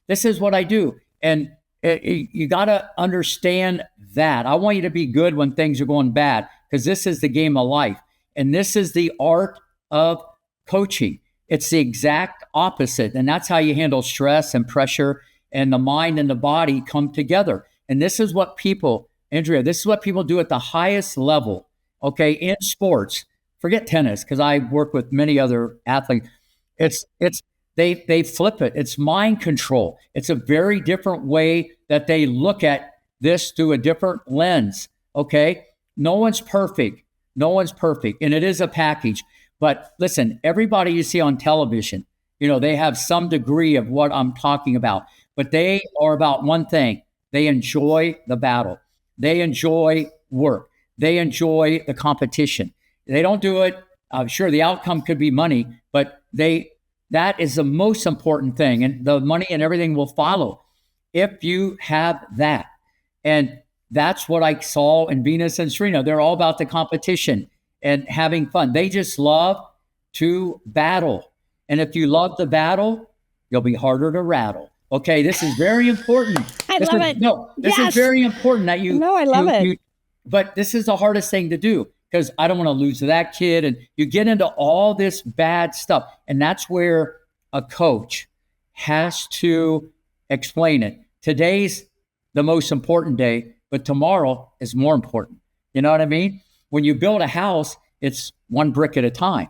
[SPEAKER 2] This is what I do. And you got to understand that. I want you to be good when things are going bad, because this is the game of life. And this is the art of coaching. It's the exact opposite. And that's how you handle stress and pressure, and the mind and the body come together. And this is what people, Andrea, this is what people do at the highest level, okay, in sports. Forget tennis, because I work with many other athletes. They flip it. It's mind control. It's a very different way that they look at this through a different lens, okay? No one's perfect. And it is a package. But listen, everybody you see on television, they have some degree of what I'm talking about. But they are about one thing. They enjoy the battle. They enjoy work. They enjoy the competition. They don't do it. Sure, the outcome could be money, but that is the most important thing. And the money and everything will follow if you have that. And that's what I saw in Venus and Serena. They're all about the competition and having fun. They just love to battle. And if you love the battle, you'll be harder to rattle. Okay, this is very important.
[SPEAKER 1] I love it.
[SPEAKER 2] No, this is very important that you.
[SPEAKER 1] No, I love it.
[SPEAKER 2] But this is the hardest thing to do, because I don't want to lose to that kid. And you get into all this bad stuff. And that's where a coach has to explain it. Today's the most important day, but tomorrow is more important. You know what I mean? When you build a house, it's one brick at a time.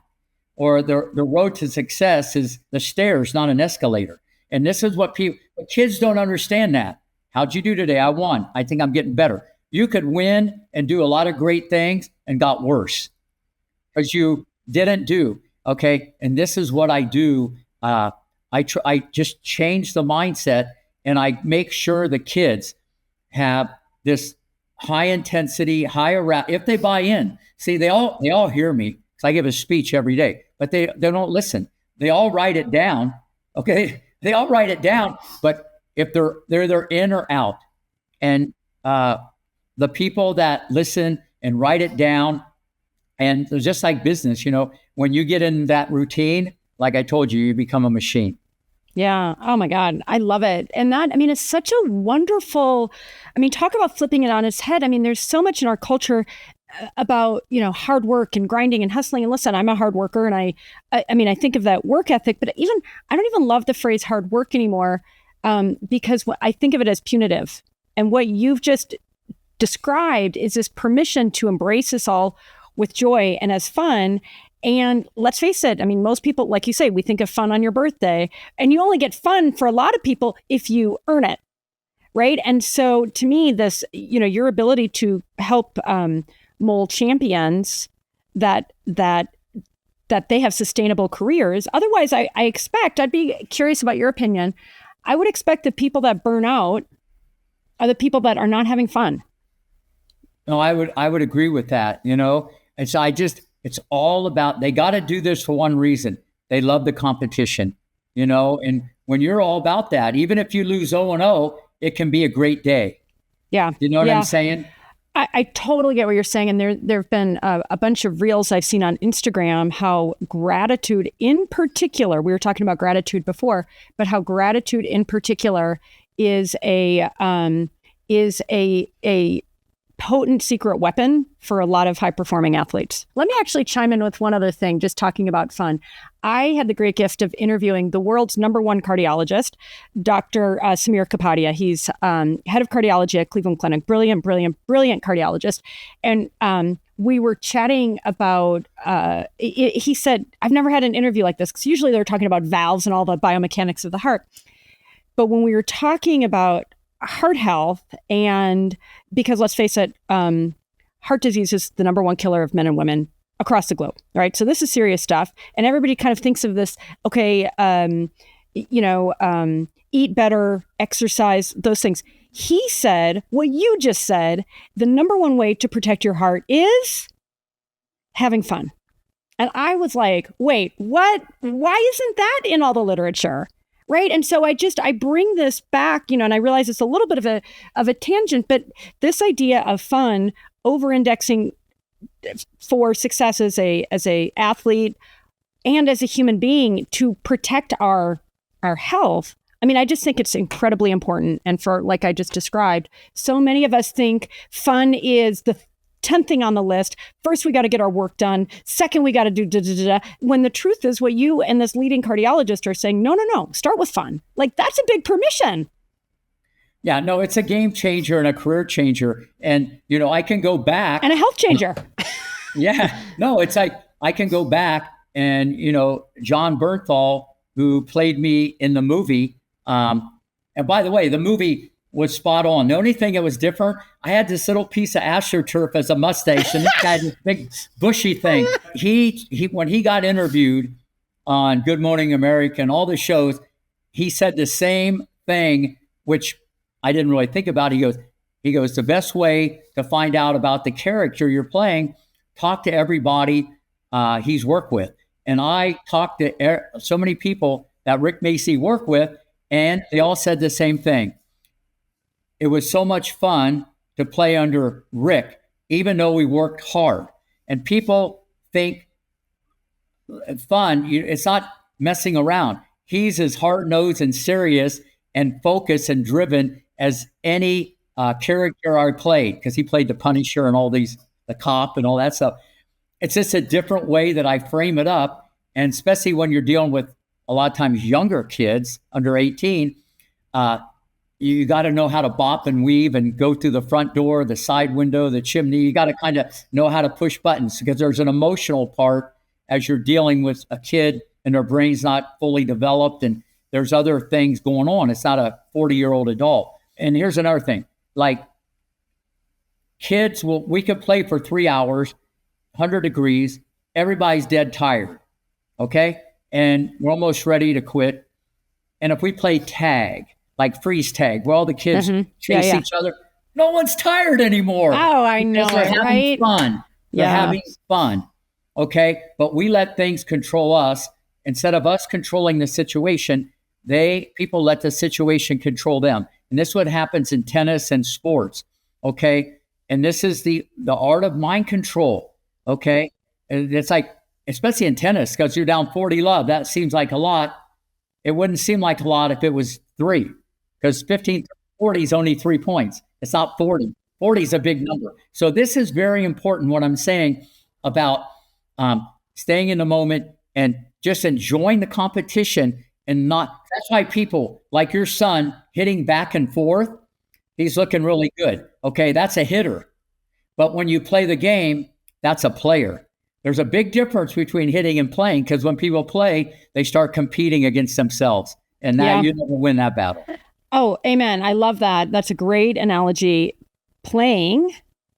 [SPEAKER 2] Or the road to success is the stairs, not an escalator. And this is what kids don't understand that. How'd you do today? I won. I think I'm getting better. You could win and do a lot of great things and got worse because you didn't do, okay? And this is what I do. I just change the mindset, and I make sure the kids have this high intensity, high arousal. If they buy in, see, they all hear me because I give a speech every day, but they don't listen. They all write it down, okay? They all write it down, but if they're either in or out, and the people that listen and write it down, and it's just like business, when you get in that routine, like I told you, you become a machine.
[SPEAKER 1] Yeah. Oh my God. I love it. And that, it's such a wonderful, talk about flipping it on its head. There's so much in our culture about, hard work and grinding and hustling. And listen, I'm a hard worker, and I think of that work ethic, but I don't even love the phrase hard work anymore. because I think of it as punitive. And what you've just described is this permission to embrace this all with joy and as fun. And let's face it, I mean, most people, like you say, we think of fun on your birthday, and you only get fun for a lot of people if you earn it, right? And so to me, this, your ability to help mold champions that they have sustainable careers. Otherwise, I expect, I'd be curious about your opinion, I would expect the people that burn out are the people that are not having fun.
[SPEAKER 2] No, I would agree with that, And so it's all about, they got to do this for one reason. They love the competition, and when you're all about that, even if you lose 0-0, it can be a great day.
[SPEAKER 1] Yeah.
[SPEAKER 2] You know what I'm saying?
[SPEAKER 1] I totally get what you're saying. And there have been a bunch of reels I've seen on Instagram, how gratitude in particular, we were talking about gratitude before, but how gratitude in particular is a potent secret weapon for a lot of high performing athletes. Let me actually chime in with one other thing, just talking about fun. I had the great gift of interviewing the world's #1 cardiologist, Dr. Samir Kapadia. He's head of cardiology at Cleveland Clinic, brilliant cardiologist. And we were chatting about, he said, I've never had an interview like this, because usually they're talking about valves and all the biomechanics of the heart. But when we were talking about heart health, and because let's face it, heart disease is the #1 killer of men and women across the globe, right? So this is serious stuff. And everybody kind of thinks of this, okay, eat better, exercise, those things. He said, what you just said, the #1 way to protect your heart is having fun. And I was like, wait, what? Why isn't that in all the literature? Right. And so I bring this back, and I realize it's a little bit of a tangent, but this idea of fun over-indexing for success as a athlete and as a human being to protect our health. I mean, I just think it's incredibly important. And for, like I just described, so many of us think fun is the 10th thing on the list. First, we got to get our work done. Second, we got to do da-da-da-da. When the truth is, what you and this leading cardiologist are saying, no, start with fun. Like, that's a big permission.
[SPEAKER 2] Yeah, no, it's a game changer and a career changer. And, I can go back.
[SPEAKER 1] And a health changer.
[SPEAKER 2] Yeah, no, it's like, I can go back and, John Bernthal, who played me in the movie. And by the way, the movie was spot on. The only thing that was different, I had this little piece of AstroTurf as a mustache, and this guy had this big bushy thing. He when he got interviewed on Good Morning America and all the shows, he said the same thing, which I didn't really think about. He goes, the best way to find out about the character you're playing, talk to everybody he's worked with. And I talked to so many people that Rick Macci worked with, and they all said the same thing. It was so much fun to play under Rick, even though we worked hard. And people think fun, it's not messing around. He's as hard-nosed and serious and focused and driven as any character I played, because he played the Punisher and all these, the cop and all that stuff. It's just a different way that I frame it up. And especially when you're dealing with a lot of times younger kids under 18, you got to know how to bop and weave and go through the front door, the side window, the chimney. You got to kind of know how to push buttons, because there's an emotional part as you're dealing with a kid and their brain's not fully developed, and there's other things going on. It's not a 40-year-old adult. And here's another thing, like kids we could play for 3 hours, 100 degrees. Everybody's dead tired. Okay. And we're almost ready to quit. And if we play tag, like freeze tag, where all the kids chase each other, no one's tired anymore.
[SPEAKER 1] Oh, I know,
[SPEAKER 2] they're having fun. They're having fun. Okay. But we let things control us. Instead of us controlling the situation, people let the situation control them. And this is what happens in tennis and sports. Okay. And this is the art of mind control. Okay. And it's like, especially in tennis, because you're down 40-love. That seems like a lot. It wouldn't seem like a lot if it was 3, because 15-40 is only 3 points. It's not 40. 40 is a big number. So this is very important, what I'm saying about staying in the moment and just enjoying the competition and not, that's why people like your son hitting back and forth, he's looking really good. Okay, that's a hitter. But when you play the game, that's a player. There's a big difference between hitting and playing, because when people play, they start competing against themselves. And now you never win that battle.
[SPEAKER 1] Oh, amen. I love that. That's a great analogy. Playing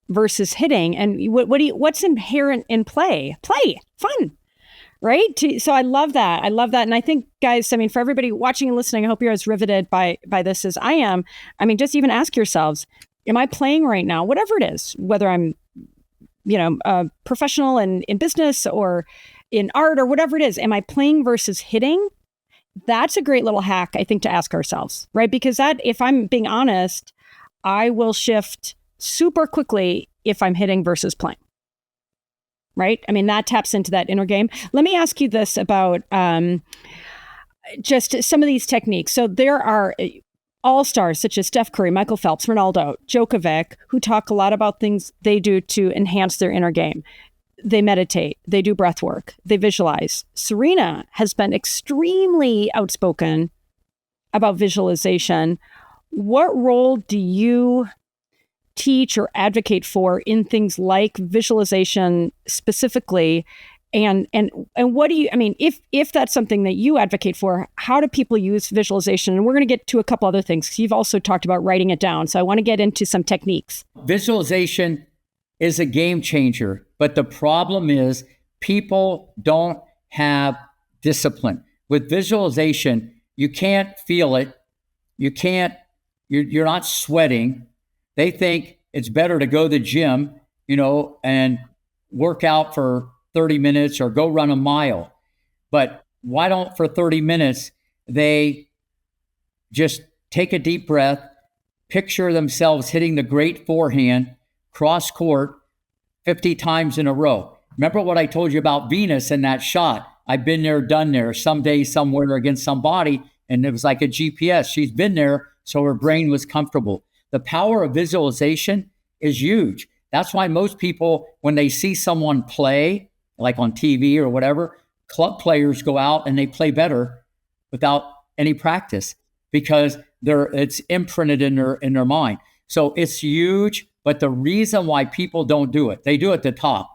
[SPEAKER 1] versus hitting. And what's inherent in play? Play, fun, right? So I love that. And I think, guys, I mean, for everybody watching and listening, I hope you're as riveted by this as I am. I mean, just even ask yourselves, am I playing right now? Whatever it is, whether I'm, professional in business or in art or whatever it is, am I playing versus hitting? That's a great little hack, I think, to ask ourselves, right? Because that, if I'm being honest, I will shift super quickly if I'm hitting versus playing, right? I mean, that taps into that inner game. Let me ask you this about just some of these techniques. So there are all-stars such as Steph Curry, Michael Phelps, Ronaldo, Djokovic, who talk a lot about things they do to enhance their inner game. They meditate, they do breath work, they visualize. Serena has been extremely outspoken about visualization. What role do you teach or advocate for in things like visualization specifically? And what do you, I mean, if that's something that you advocate for, how do people use visualization? And we're going to get to a couple other things, because you've also talked about writing it down. So I want to get into some techniques.
[SPEAKER 2] Visualization is a game changer, but the problem is people don't have discipline. With visualization, you can't feel it. You're not sweating. They think it's better to go to the gym, and work out for 30 minutes or go run a mile. But why don't, for 30 minutes, they just take a deep breath, picture themselves hitting the great forehand, cross court 50 times in a row. Remember what I told you about Venus and that shot? I've been there, done there, someday, somewhere against somebody, and it was like a GPS. She's been there, so her brain was comfortable. The power of visualization is huge. That's why most people, when they see someone play, like on TV or whatever, club players go out and they play better without any practice, because it's imprinted in their mind. So it's huge, but the reason why people don't do it, they do it at the top.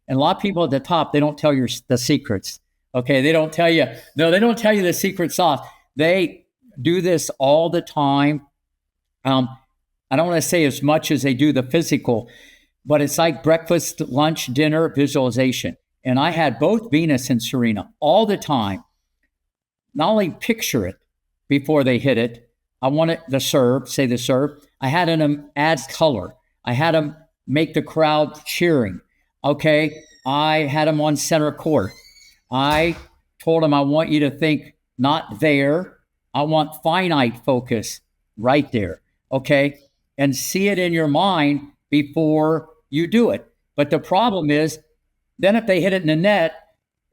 [SPEAKER 2] And a lot of people at the top, they don't tell you the secrets. Okay, they don't tell you the secret sauce. They do this all the time. I don't want to say as much as they do the physical, but it's like breakfast, lunch, dinner, visualization. And I had both Venus and Serena all the time. Not only picture it before they hit it, I wanted the serve. I had them add color. I had them make the crowd cheering. Okay, I had them on center court. I told them, I want you to think not there. I want finite focus right there. Okay, and see it in your mind before you do it. But the problem is, then if they hit it in the net,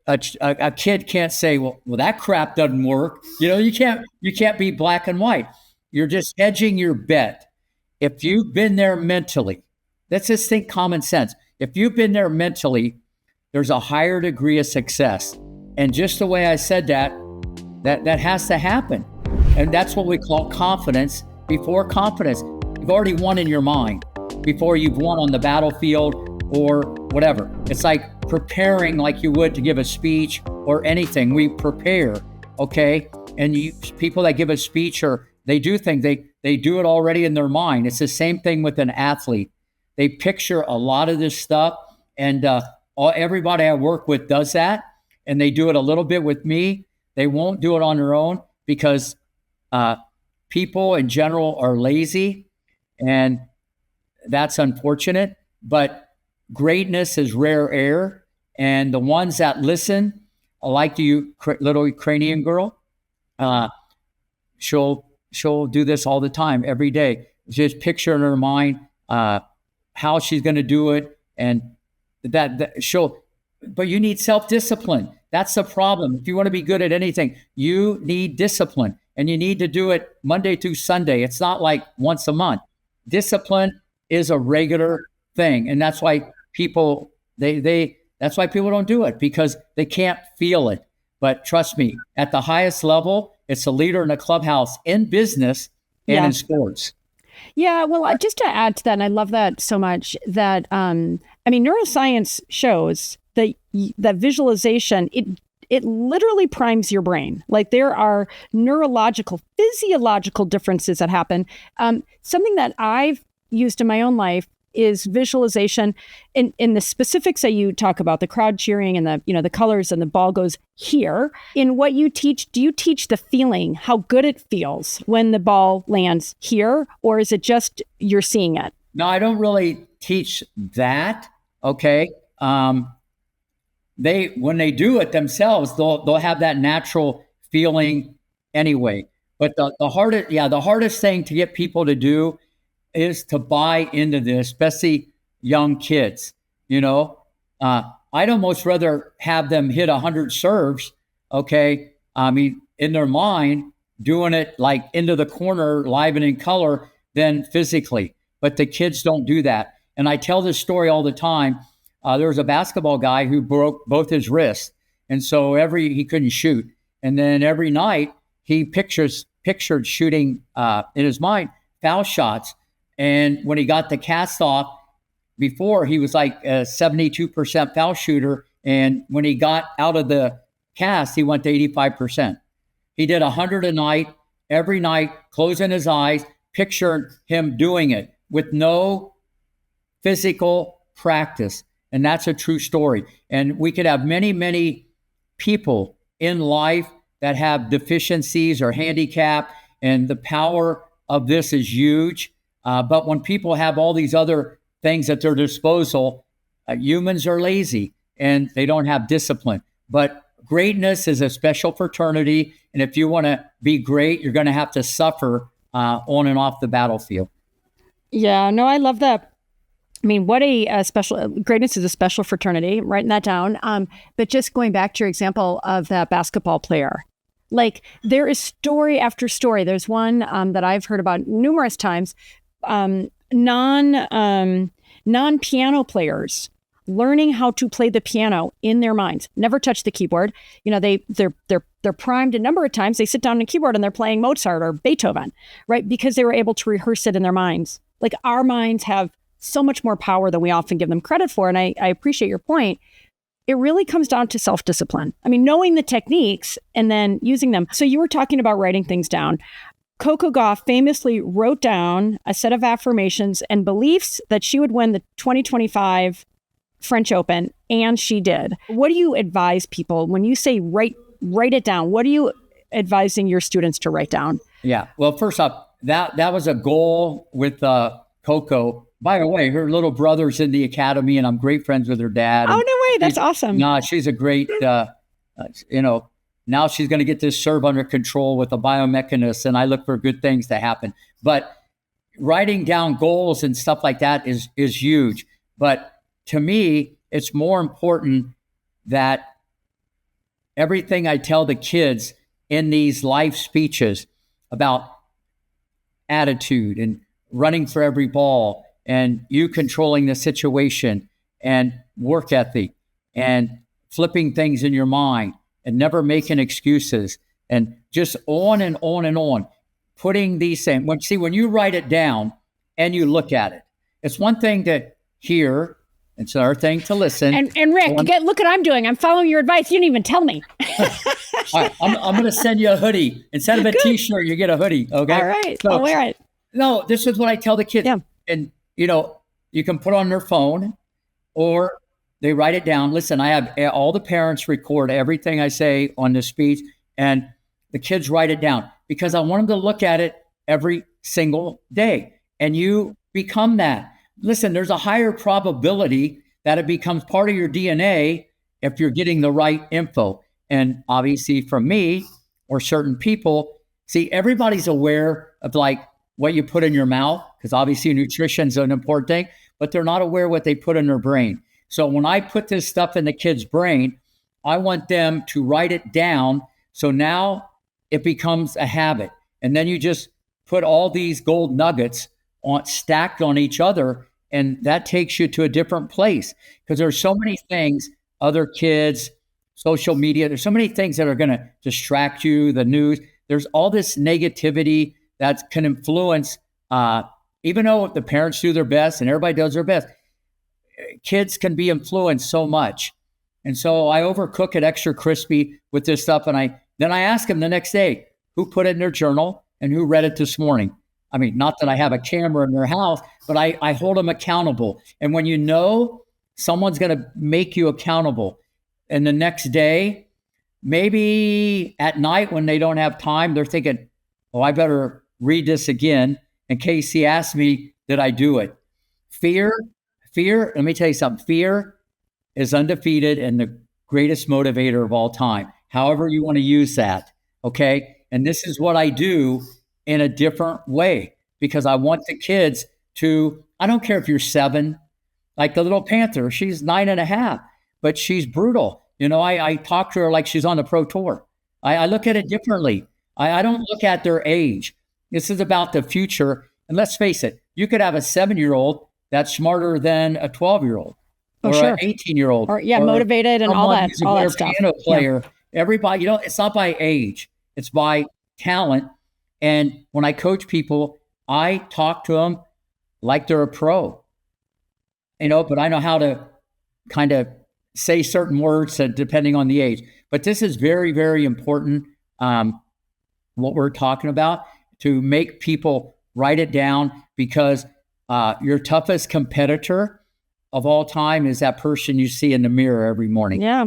[SPEAKER 2] a kid can't say, well, that crap doesn't work. You can't be black and white. You're just hedging your bet. If you've been there mentally, let's just think common sense. If you've been there mentally, there's a higher degree of success. And just the way I said that has to happen. And that's what we call confidence before confidence. You've already won in your mind before you've won on the battlefield or whatever. It's like preparing like you would to give a speech or anything. We prepare, okay? And people that give a speech, or they do things, they do it already in their mind. It's the same thing with an athlete. They picture a lot of this stuff, and everybody I work with does that, and they do it a little bit with me. They won't do it on their own because people in general are lazy, and that's unfortunate. But greatness is rare air, and the ones that listen, like the little Ukrainian girl, she'll do this all the time, every day. Just picture in her mind how she's going to do it, and that she'll. But you need self-discipline. That's the problem. If you want to be good at anything, you need discipline, and you need to do it Monday through Sunday. It's not like once a month. Discipline is a regular thing, and that's why people that's why people don't do it, because they can't feel it. But trust me, at the highest level, it's a leader in the clubhouse in business and in sports.
[SPEAKER 1] Yeah, well, just to add to that, and I love that so much, that neuroscience shows that visualization, it literally primes your brain. Like, there are neurological, physiological differences that happen. Something that I've used in my own life is visualization in the specifics that you talk about, the crowd cheering and the colors and the ball goes here. In what you teach, do you teach the feeling, how good it feels when the ball lands here, or is it just you're seeing it?
[SPEAKER 2] No, I don't really teach that. Okay. When they do it themselves, they'll have that natural feeling anyway. But the hardest thing to get people to do is to buy into this, especially young kids. I'd almost rather have them hit 100 serves, okay? In their mind, doing it like into the corner, live and in color, than physically. But the kids don't do that. And I tell this story all the time. There was a basketball guy who broke both his wrists. And so he couldn't shoot. And then every night he pictured shooting in his mind foul shots. And when he got the cast off, before he was like a 72% foul shooter. And when he got out of the cast, he went to 85%. He did 100 a night, every night, closing his eyes, pictured him doing it with no physical practice. And that's a true story. And we could have many, many people in life that have deficiencies or handicap, and the power of this is huge. But when people have all these other things at their disposal, humans are lazy and they don't have discipline. But greatness is a special fraternity. And if you want to be great, you're going to have to suffer on and off the battlefield. Yeah,
[SPEAKER 1] no, I love that. I mean, what a special, greatness is a special fraternity, writing that down. But just going back to your example of that basketball player, like, there is story after story. There's one that I've heard about numerous times. Non-piano players learning how to play the piano in their minds, never touch the keyboard. They're primed a number of times. They sit down on a keyboard and they're playing Mozart or Beethoven, right? Because they were able to rehearse it in their minds. Like, our minds have so much more power than we often give them credit for. And I appreciate your point. It really comes down to self-discipline. I mean, knowing the techniques and then using them. So you were talking about writing things down. Coco Gauff famously wrote down a set of affirmations and beliefs that she would win the 2025 French Open, and she did. What do you advise people when you say write it down? What are you advising your students to write down?
[SPEAKER 2] Yeah. Well, first off, that was a goal with Coco. By the way, her little brother's in the academy, and I'm great friends with her dad.
[SPEAKER 1] Oh, no way. That's awesome.
[SPEAKER 2] No, she's a great, now she's going to get this serve under control with a biomechanist, and I look for good things to happen. But writing down goals and stuff like that is huge. But to me, it's more important that everything I tell the kids in these life speeches about attitude and running for every ball and you controlling the situation and work ethic and flipping things in your mind and never making excuses and just on and on and on, putting these things. When you write it down and you look at it, it's one thing to hear, it's another thing to listen.
[SPEAKER 1] And Rick, look what I'm doing. I'm following your advice. You didn't even tell me.
[SPEAKER 2] All right, I'm going to send you a hoodie. Instead of a T-shirt, you get a hoodie, okay?
[SPEAKER 1] All right, I'll wear it.
[SPEAKER 2] No, this is what I tell the kids.
[SPEAKER 1] Yeah.
[SPEAKER 2] And, you can put on their phone or they write it down. Listen, I have all the parents record everything I say on this speech, and the kids write it down because I want them to look at it every single day. And you become that. Listen, there's a higher probability that it becomes part of your DNA if you're getting the right info. And obviously from me or certain people, see, everybody's aware of like what you put in your mouth, because obviously nutrition is an important thing, but they're not aware what they put in their brain. So when I put this stuff in the kid's brain, I want them to write it down. So now it becomes a habit. And then you just put all these gold nuggets stacked on each other. And that takes you to a different place because there's so many things, other kids, social media, there's so many things that are going to distract you, the news. There's all this negativity that can influence, even though the parents do their best and everybody does their best, kids can be influenced so much. And so I overcook it extra crispy with this stuff. And then I ask them the next day, who put it in their journal and who read it this morning? I mean, not that I have a camera in their house, but I hold them accountable. And when you know someone's going to make you accountable, and the next day, maybe at night when they don't have time, they're thinking, oh, I better read this again in case he asks me, did I do it? Fear, let me tell you something. Fear is undefeated and the greatest motivator of all time. However you want to use that, okay? And this is what I do in a different way because I want the kids to, I don't care if you're 7, like the little Panther, she's 9.5, but she's brutal. You know, I talk to her like she's on the pro tour. I look at it differently. I don't look at their age. This is about the future. And let's face it, you could have a 7-year-old that's smarter than a 12-year-old or an 18-year-old.
[SPEAKER 1] Or motivated and all that stuff.
[SPEAKER 2] Piano player. Yeah. Everybody, you know, it's not by age. It's by talent. And when I coach people, I talk to them like they're a pro. You know, but I know how to kind of say certain words depending on the age. But this is very, very important, what we're talking about, to make people write it down because your toughest competitor of all time is that person you see in the mirror every morning.
[SPEAKER 1] Yeah.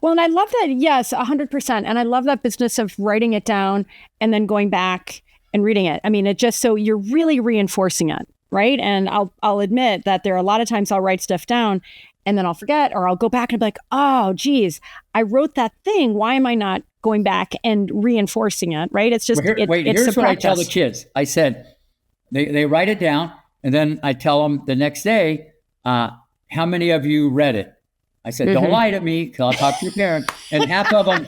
[SPEAKER 1] Well, and I love that. Yes, 100%. And I love that business of writing it down and then going back and reading it. I mean, it just so you're really reinforcing it, right? And I'll admit that there are a lot of times I'll write stuff down and then I'll forget, or I'll go back and be like, oh, geez, I wrote that thing. Why am I not going back and reinforcing it, right? It's just,
[SPEAKER 2] here's what I tell the kids. I said, they write it down, and then I tell them the next day, how many of you read it? I said, don't lie to me, because I'll talk to your parents. And half of them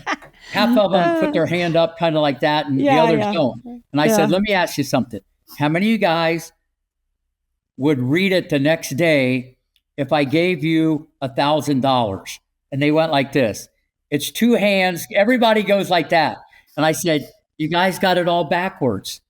[SPEAKER 2] put their hand up kind of like that, and the others don't. And I said, let me ask you something. How many of you guys would read it the next day if I gave you $1,000? And they went like this. It's 2 hands. Everybody goes like that. And I said, you guys got it all backwards.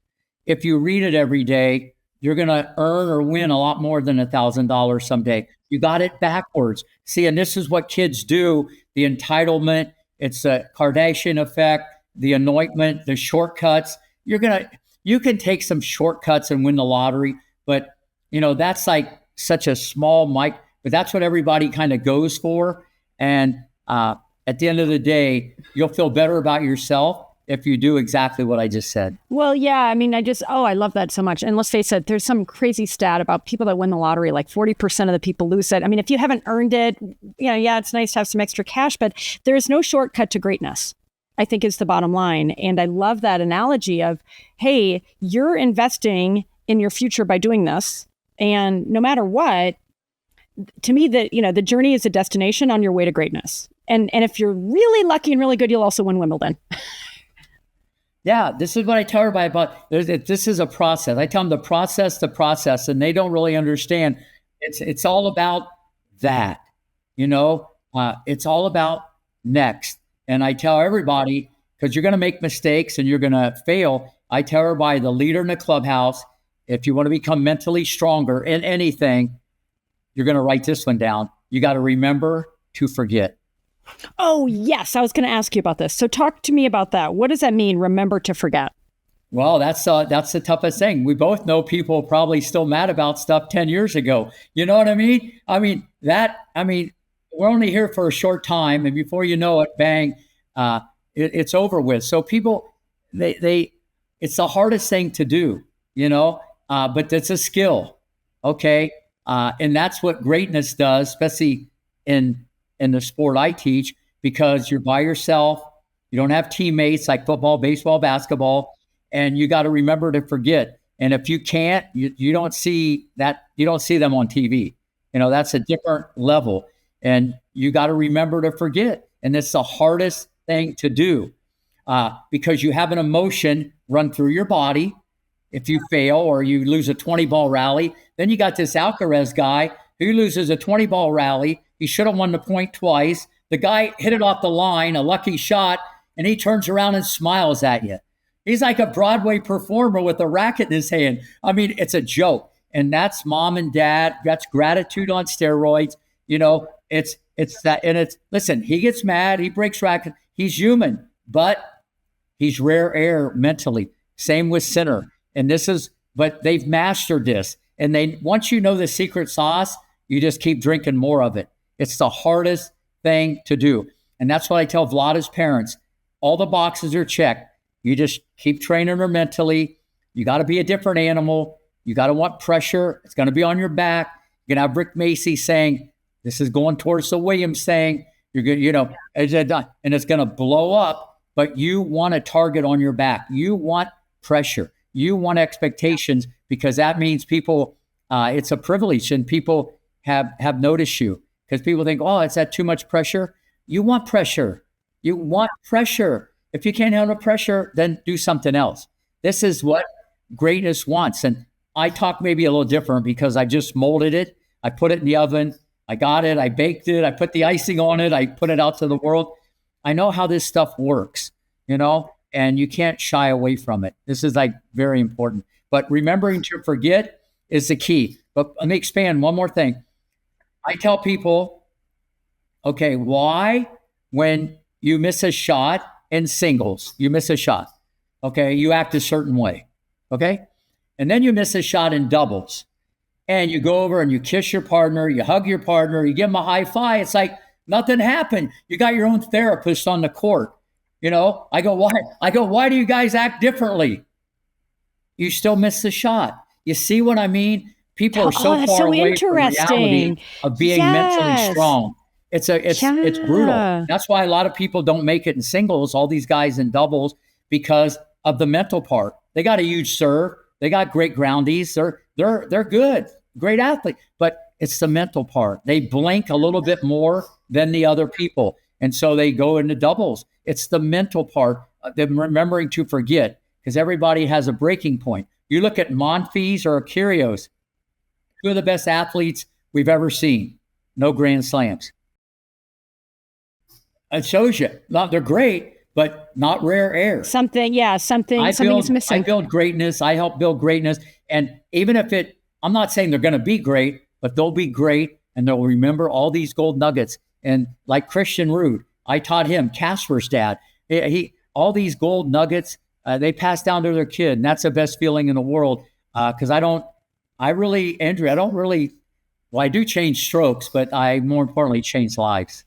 [SPEAKER 2] If you read it every day, you're going to earn or win a lot more than $1,000 someday. You got it backwards. See, and this is what kids do. The entitlement, it's a Kardashian effect, the anointment, the shortcuts. You can take some shortcuts and win the lottery, but you know, that's like such a small mic, but that's what everybody kind of goes for. And at the end of the day, you'll feel better about yourself if you do exactly what I just said.
[SPEAKER 1] Well, yeah, I mean, I love that so much. And let's face it, there's some crazy stat about people that win the lottery, like 40% of the people lose it. I mean, if you haven't earned it, you know, yeah, it's nice to have some extra cash, but there is no shortcut to greatness, I think is the bottom line. And I love that analogy of, hey, you're investing in your future by doing this. And no matter what, to me, the journey is a destination on your way to greatness. And if you're really lucky and really good, you'll also win Wimbledon.
[SPEAKER 2] Yeah, this is what I tell everybody about. This is a process. I tell them the process, and they don't really understand. It's all about that, you know. It's all about next. And I tell everybody, because you're going to make mistakes and you're going to fail. I tell everybody, the leader in the clubhouse, if you want to become mentally stronger in anything, you're going to write this one down. You got to remember to forget.
[SPEAKER 1] Oh, yes. I was going to ask you about this. So talk to me about that. What does that mean? Remember to forget.
[SPEAKER 2] Well, that's the toughest thing. We both know people probably still mad about stuff 10 years ago. You know what I mean? We're only here for a short time, and before you know it, bang, it's over with. So people, it's the hardest thing to do, you know, but it's a skill. Okay. And that's what greatness does, especially in the sport I teach, because you're by yourself. You don't have teammates like football, baseball, basketball, and you got to remember to forget. And if you can't, you don't see that. You don't see them on TV. You know, that's a different level, and you got to remember to forget. And it's the hardest thing to do because you have an emotion run through your body. If you fail or you lose a 20-ball rally, then you got this Alcaraz guy who loses a 20-ball rally. He should have won the point twice. The guy hit it off the line, a lucky shot, and he turns around and smiles at you. He's like a Broadway performer with a racket in his hand. I mean, it's a joke. And that's mom and dad. That's gratitude on steroids. It's that. And listen, he gets mad. He breaks racket. He's human, but he's rare air mentally. Same with Sinner. And but they've mastered this. And once you know the secret sauce, you just keep drinking more of it. It's the hardest thing to do. And that's what I tell Vlada's parents. All the boxes are checked. You just keep training her mentally. You got to be a different animal. You got to want pressure. It's going to be on your back. You're going to have Rick Macci saying, this is going towards the Williams saying, you're going and it's going to blow up, but you want a target on your back. You want pressure. You want expectations, because that means people, it's a privilege, and people have noticed you, because people think, oh, is that too much pressure? You want pressure. You want pressure. If you can't handle pressure, then do something else. This is what greatness wants. And I talk maybe a little different because I just molded it. I put it in the oven. I got it. I baked it. I put the icing on it. I put it out to the world. I know how this stuff works, and you can't shy away from it. This is like very important. But remembering to forget is the key. But let me expand one more thing. I tell people, okay, why when you miss a shot in singles, you miss a shot, okay, you act a certain way, okay? And then you miss a shot in doubles, and you go over and you kiss your partner, you hug your partner, you give them a high five. It's like nothing happened. You got your own therapist on the court. I go, why? Why do you guys act differently? You still miss the shot. You see what I mean? People are so far away from reality of being mentally strong. It's brutal. That's why a lot of people don't make it in singles, all these guys in doubles, because of the mental part. They got a huge serve. They got great groundies. They're good, great athlete, but it's the mental part. They blink a little bit more than the other people. And so they go into doubles. It's the mental part, them remembering to forget, because everybody has a breaking point. You look at Monfils or Kyrgios, two of the best athletes we've ever seen. No Grand Slams. It shows you. They're great, but not rare air.
[SPEAKER 1] Something is missing.
[SPEAKER 2] I build greatness. I help build greatness. And even if I'm not saying they're going to be great, but they'll be great, and they'll remember all these gold nuggets. And like Christian Ruud, I taught him, Casper's dad. All these gold nuggets, they pass down to their kid. And that's the best feeling in the world. Because I do change strokes, but I more importantly change lives.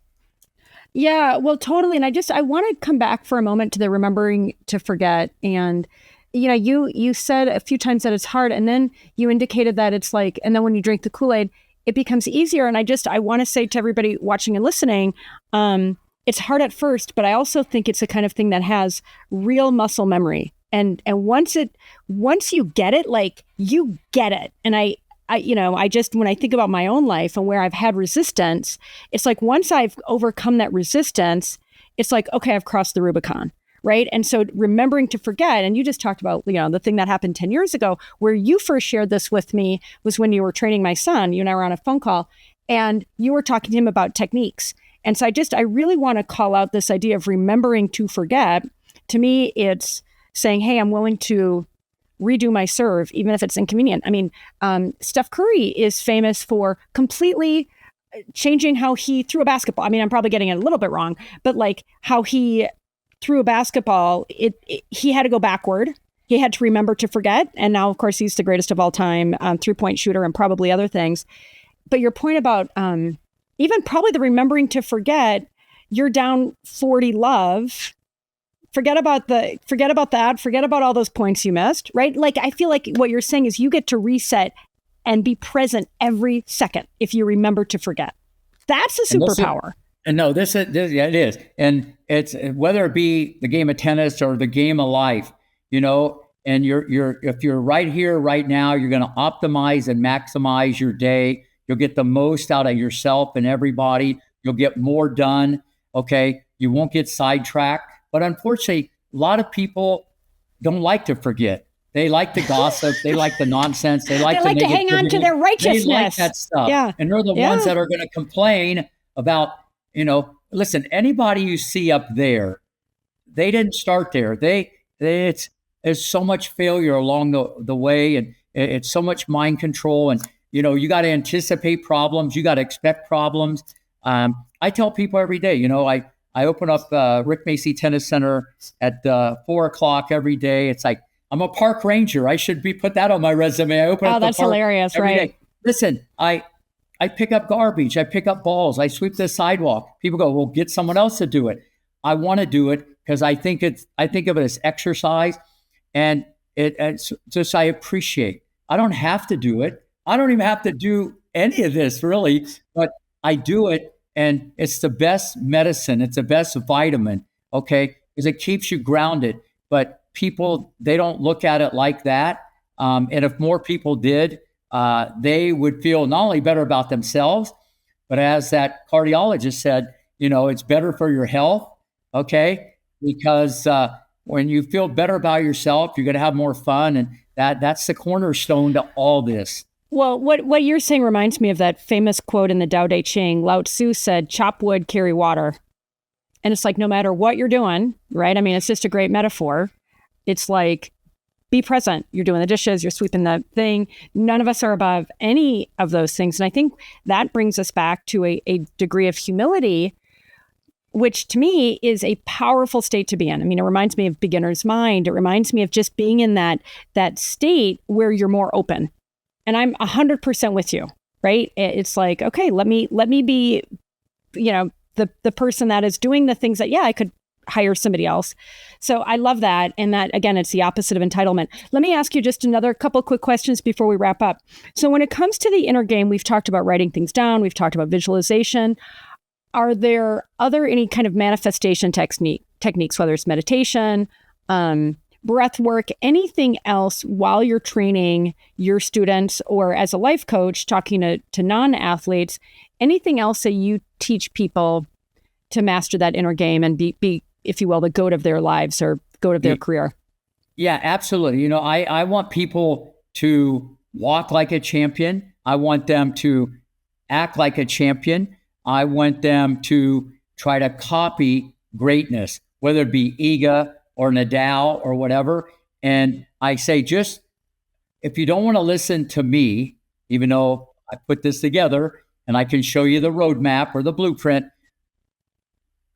[SPEAKER 1] Yeah, well, totally. And I want to come back for a moment to the remembering to forget. And, you said a few times that it's hard, and then you indicated that it's like, and then when you drink the Kool-Aid, it becomes easier. And I want to say to everybody watching and listening, it's hard at first, but I also think it's the kind of thing that has real muscle memory. And once you get it, like you get it. And when I think about my own life and where I've had resistance, it's like once I've overcome that resistance, it's like, okay, I've crossed the Rubicon, right? And so remembering to forget, and you just talked about, the thing that happened 10 years ago, where you first shared this with me was when you were training my son. You and I were on a phone call, and you were talking to him about techniques. And so I really want to call out this idea of remembering to forget. To me, it's saying, hey, I'm willing to redo my serve, even if it's inconvenient. I mean, Steph Curry is famous for completely changing how he threw a basketball. I mean, I'm probably getting it a little bit wrong, but like how he threw a basketball, he had to go backward. He had to remember to forget. And now, of course, he's the greatest of all time, 3-point shooter and probably other things. But your point about even probably the remembering to forget, you're down 40 love. Forget about that. Forget about all those points you missed, right? Like, I feel like what you're saying is you get to reset and be present every second if you remember to forget. That's a superpower.
[SPEAKER 2] It is. And it's whether it be the game of tennis or the game of life, and if you're right here, right now, you're going to optimize and maximize your day. You'll get the most out of yourself and everybody. You'll get more done. Okay. You won't get sidetracked. But unfortunately, a lot of people don't like to forget. They like to gossip. They like the nonsense. They like
[SPEAKER 1] to hang on to their righteousness.
[SPEAKER 2] They like that stuff. Yeah. And they're the ones that are going to complain about, listen, anybody you see up there, they didn't start there. there's so much failure along the way, and it's so much mind control. And, you got to anticipate problems. You got to expect problems. I tell people every day, I open up Rick Macci Tennis Center at 4:00 every day. It's like, I'm a park ranger. I should put that on my resume. I open up the
[SPEAKER 1] that's
[SPEAKER 2] park
[SPEAKER 1] hilarious,
[SPEAKER 2] every
[SPEAKER 1] right?
[SPEAKER 2] day. Listen, I pick up garbage. I pick up balls. I sweep the sidewalk. People go, well, get someone else to do it. I want to do it because I think of it as exercise, and it's just, I appreciate. I don't have to do it. I don't even have to do any of this really, but I do it, and it's the best medicine. It's the best vitamin, okay? Because it keeps you grounded. But people, they don't look at it like that. And if more people did, they would feel not only better about themselves, but as that cardiologist said, it's better for your health, okay? Because when you feel better about yourself, you're going to have more fun, and that's the cornerstone to all this.
[SPEAKER 1] Well, what you're saying reminds me of that famous quote in the Tao Te Ching. Lao Tzu said, "Chop wood, carry water." And it's like, no matter what you're doing, right? I mean, it's just a great metaphor. It's like, be present. You're doing the dishes, you're sweeping the thing. None of us are above any of those things. And I think that brings us back to a degree of humility, which to me is a powerful state to be in. I mean, it reminds me of beginner's mind. It reminds me of just being in that state where you're more open. And I'm 100% with you, right? It's like, okay, let me be, the person that is doing the things that, I could hire somebody else. So I love that. And that, again, it's the opposite of entitlement. Let me ask you just another couple quick questions before we wrap up. So when it comes to the inner game, we've talked about writing things down. We've talked about visualization. Are there any kind of manifestation techniques, whether it's meditation, breath work, anything else while you're training your students or as a life coach talking to non-athletes, anything else that you teach people to master that inner game and be, if you will, the GOAT of their lives or GOAT of their career?
[SPEAKER 2] Yeah, absolutely. I want people to walk like a champion. I want them to act like a champion. I want them to try to copy greatness, whether it be Iga or Nadal or whatever. And I say, just if you don't want to listen to me, even though I put this together and I can show you the roadmap or the blueprint,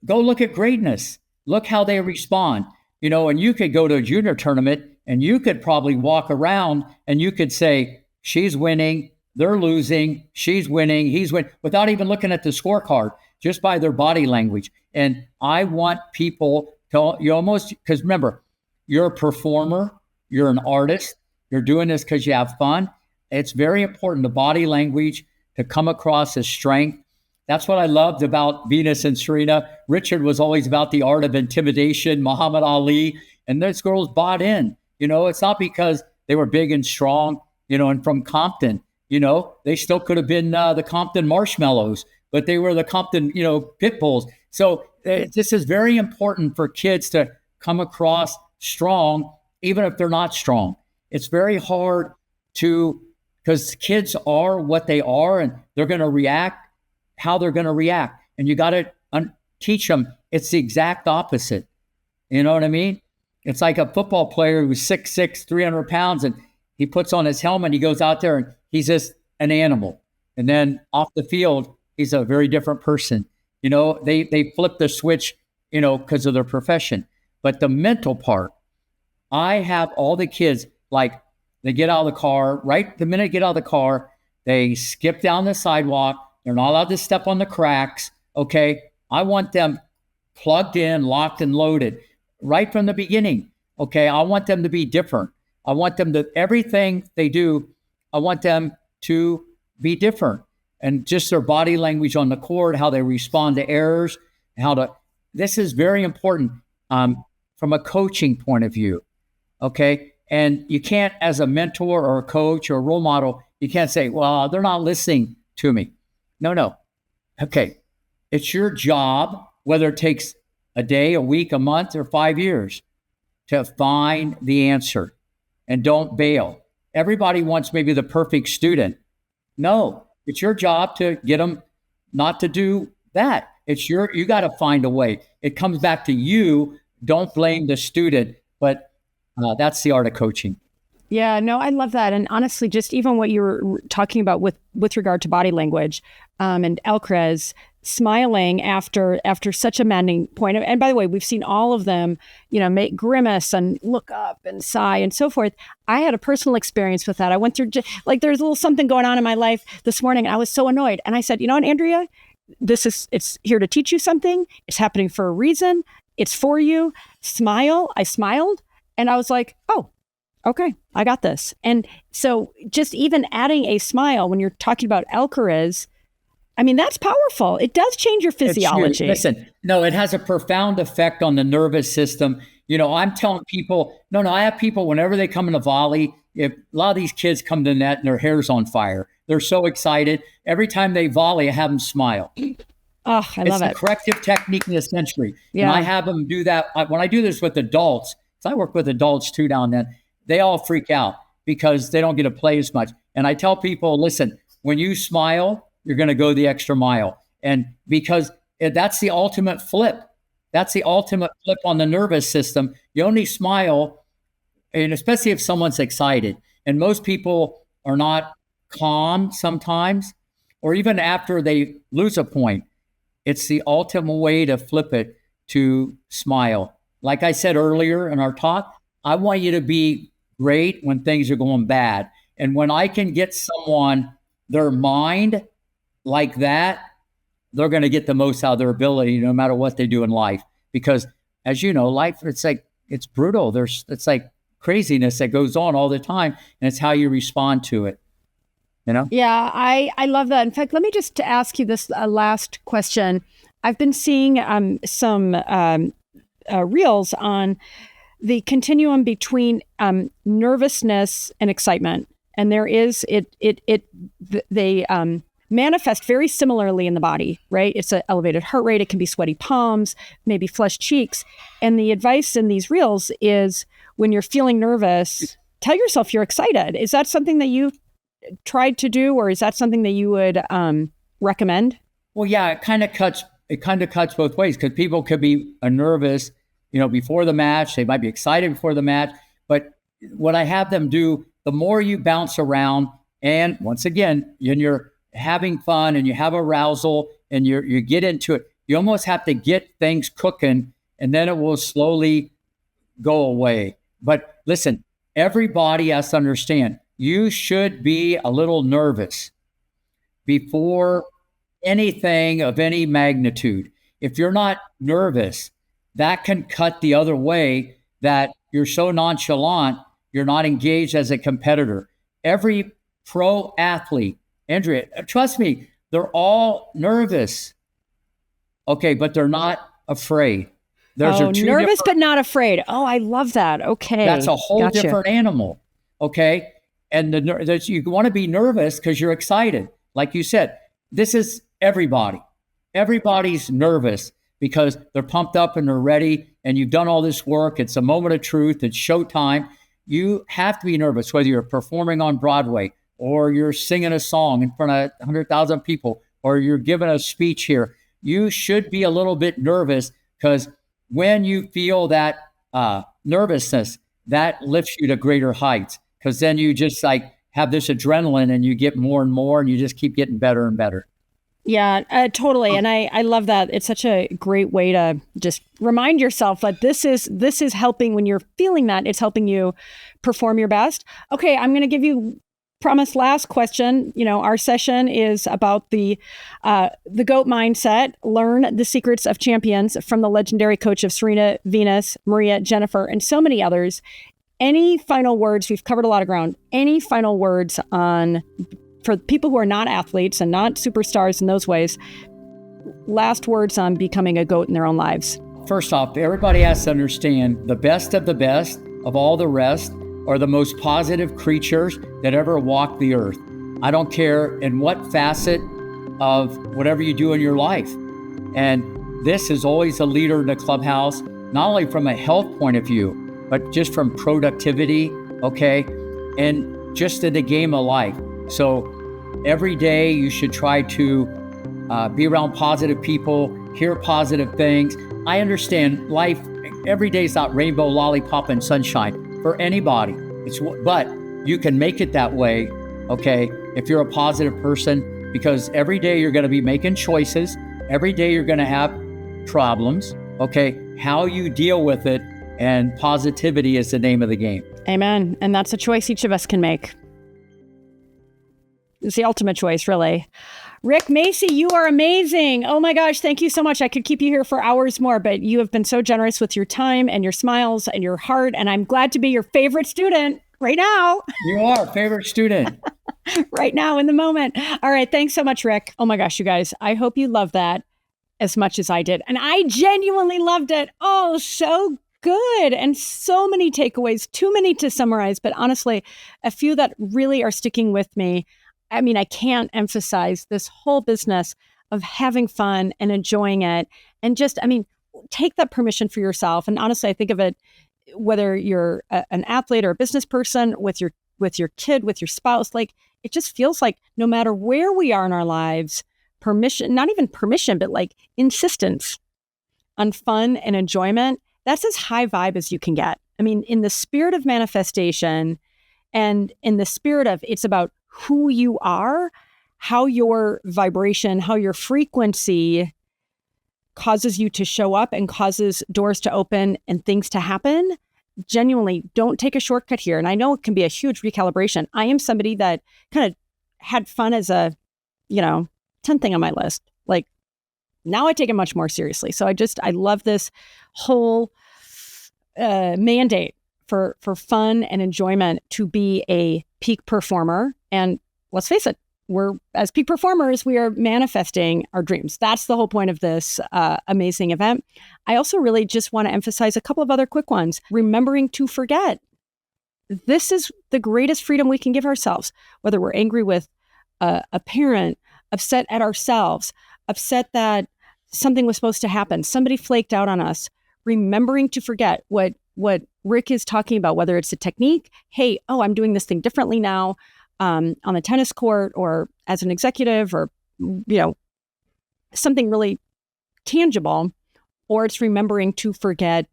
[SPEAKER 2] go look at greatness. Look how they respond. And you could go to a junior tournament and you could probably walk around and you could say, she's winning, they're losing, she's winning, he's winning, without even looking at the scorecard, just by their body language. And I want people to, because remember, you're a performer, you're an artist, you're doing this because you have fun. It's very important, the body language, to come across as strength. That's what I loved about Venus and Serena. Richard was always about the art of intimidation, Muhammad Ali, and those girls bought in. It's not because they were big and strong, and from Compton. They still could have been the Compton Marshmallows, but they were the Compton, Pit Bulls. So this is very important for kids to come across strong, even if they're not strong. It's very hard because kids are what they are, and they're going to react how they're going to react. And you got to teach them it's the exact opposite. You know what I mean? It's like a football player who's 6'6", 300 pounds, and he puts on his helmet, he goes out there, and he's just an animal. And then off the field, he's a very different person. They flip the switch, because of their profession. But the mental part, I have all the kids, like, they get out of the car, right the minute they get out of the car, they skip down the sidewalk. They're not allowed to step on the cracks, okay? I want them plugged in, locked and loaded right from the beginning, okay? I want them to be different. I want them to, everything they do, I want them to be different. And just their body language on the court, how they respond to errors, this is very important from a coaching point of view, okay? And you can't, as a mentor or a coach or a role model, you can't say, well, they're not listening to me. No. Okay. It's your job, whether it takes a day, a week, a month, or 5 years, to find the answer and don't bail. Everybody wants maybe the perfect student. No, it's your job to get them not to do that. You got to find a way. It comes back to you. Don't blame the student, but That's the art of coaching.
[SPEAKER 1] Yeah, no, I love that. And honestly, just even what you were talking about with regard to body language, and Alcaraz smiling after such a maddening point. And by the way, we've seen all of them, make grimace and look up and sigh and so forth. I had a personal experience with that. I went through there's a little something going on in my life this morning, and I was so annoyed. And I said, you know what, Andrea, it's here to teach you something. It's happening for a reason. It's for you. Smile. I smiled, and I was like, oh, okay, I got this. And so just even adding a smile when you're talking about Alcaraz, I mean, that's powerful. It does change your physiology.
[SPEAKER 2] Listen, no, it has a profound effect on the nervous system. I'm telling people, I have people whenever they come in a volley, if a lot of these kids come to the net and their hair's on fire, they're so excited. Every time they volley, I have them smile.
[SPEAKER 1] Oh, I love it.
[SPEAKER 2] It's the corrective technique in the century.
[SPEAKER 1] Yeah.
[SPEAKER 2] And I have them do that. When I do this with adults, because I work with adults too now and then, they all freak out because they don't get to play as much. And I tell people, listen, when you smile, you're going to go the extra mile. And because that's the ultimate flip. That's the ultimate flip on the nervous system. You only smile, and especially if someone's excited. And most people are not calm sometimes, or even after they lose a point. It's the ultimate way to flip it to smile. Like I said earlier in our talk, I want you to be great when things are going bad. And when I can get someone, their mind like that, they're going to get the most out of their ability no matter what they do in life. Because as you know, life, it's brutal. It's like craziness that goes on all the time. And it's how you respond to it.
[SPEAKER 1] Yeah, I love that. In fact, let me just ask you this last question. I've been seeing some reels on the continuum between nervousness and excitement, and there is they manifest very similarly in the body, right? It's an elevated heart rate. It can be sweaty palms, maybe flushed cheeks. And the advice in these reels is when you're feeling nervous, tell yourself you're excited. Is that something that you've tried to do, or is that something that you would recommend?
[SPEAKER 2] Well, yeah, it kind of cuts both ways, because people could be nervous, before the match. They might be excited before the match. But what I have them do, the more you bounce around, and once again, you're having fun and you have arousal and you get into it, you almost have to get things cooking, and then it will slowly go away. But listen, everybody has to understand, you should be a little nervous before anything of any magnitude. If you're not nervous, that can cut the other way, that you're so nonchalant, you're not engaged as a competitor. Every pro athlete, Andrea, trust me, they're all nervous. Okay, but they're not afraid.
[SPEAKER 1] Nervous but not afraid. Oh, I love that. Okay.
[SPEAKER 2] That's a whole different animal. Okay. And you want to be nervous because you're excited. Like you said, this is everybody. Everybody's nervous because they're pumped up and they're ready, and you've done all this work. It's a moment of truth. It's showtime. You have to be nervous, whether you're performing on Broadway or you're singing a song in front of 100,000 people or you're giving a speech here. You should be a little bit nervous, because when you feel that nervousness, that lifts you to greater heights, because then you just have this adrenaline and you get more and more, and you just keep getting better and better.
[SPEAKER 1] Yeah, totally. And I love that. It's such a great way to just remind yourself that this is helping. When you're feeling that, it's helping you perform your best. Okay, I'm going to give you promised last question. Our session is about the GOAT mindset. Learn the secrets of champions from the legendary coach of Serena, Venus, Maria, Jennifer, and so many others. Any final words? We've covered a lot of ground. Any final words for people who are not athletes and not superstars in those ways? Last words on becoming a GOAT in their own lives.
[SPEAKER 2] First off, everybody has to understand the best of all the rest are the most positive creatures that ever walked the earth. I don't care in what facet of whatever you do in your life. And this is always a leader in the clubhouse, not only from a health point of view, but just from productivity, okay? And just in the game of life. So every day you should try to be around positive people, hear positive things. I understand life, every day is not rainbow, lollipop, and sunshine. for anybody. But you can make it that way, okay, if you're a positive person, because every day you're going to be making choices. Every day you're going to have problems, okay? How you deal with it, and positivity is the name of the game.
[SPEAKER 1] Amen. And that's a choice each of us can make. It's the ultimate choice, really. Rick Macci, you are amazing. Oh my gosh, thank you so much. I could keep you here for hours more, but you have been so generous with your time and your smiles and your heart, and I'm glad to be your favorite student right now.
[SPEAKER 2] You are favorite student.
[SPEAKER 1] Right now in the moment. All right, thanks so much, Rick. Oh my gosh, you guys, I hope you love that as much as I did. And I genuinely loved it. Oh, so good. And so many takeaways, too many to summarize, but honestly, a few that really are sticking with me. I mean, I can't emphasize this whole business of having fun and enjoying it. And just, I mean, take that permission for yourself. And honestly, I think of it, whether you're an athlete or a business person, with your kid, with your spouse, like, it just feels like no matter where we are in our lives, permission, not even permission, but like insistence on fun and enjoyment, that's as high vibe as you can get. I mean, in the spirit of manifestation and in the spirit of, it's about who you are, how your vibration, how your frequency causes you to show up and causes doors to open and things to happen. Genuinely, don't take a shortcut here. And I know it can be a huge recalibration. I am somebody that kind of had fun as a, 10th thing on my list. Like, now I take it much more seriously. So I love this whole mandate for fun and enjoyment to be a peak performer. And let's face it, as peak performers, we are manifesting our dreams. That's the whole point of this amazing event. I also really just want to emphasize a couple of other quick ones. Remembering to forget. This is the greatest freedom we can give ourselves, whether we're angry with a parent, upset at ourselves, upset that something was supposed to happen, somebody flaked out on us. Remembering to forget what Rick is talking about, whether it's a technique, hey, I'm doing this thing differently now, on the tennis court or as an executive, or, something really tangible, or it's remembering to forget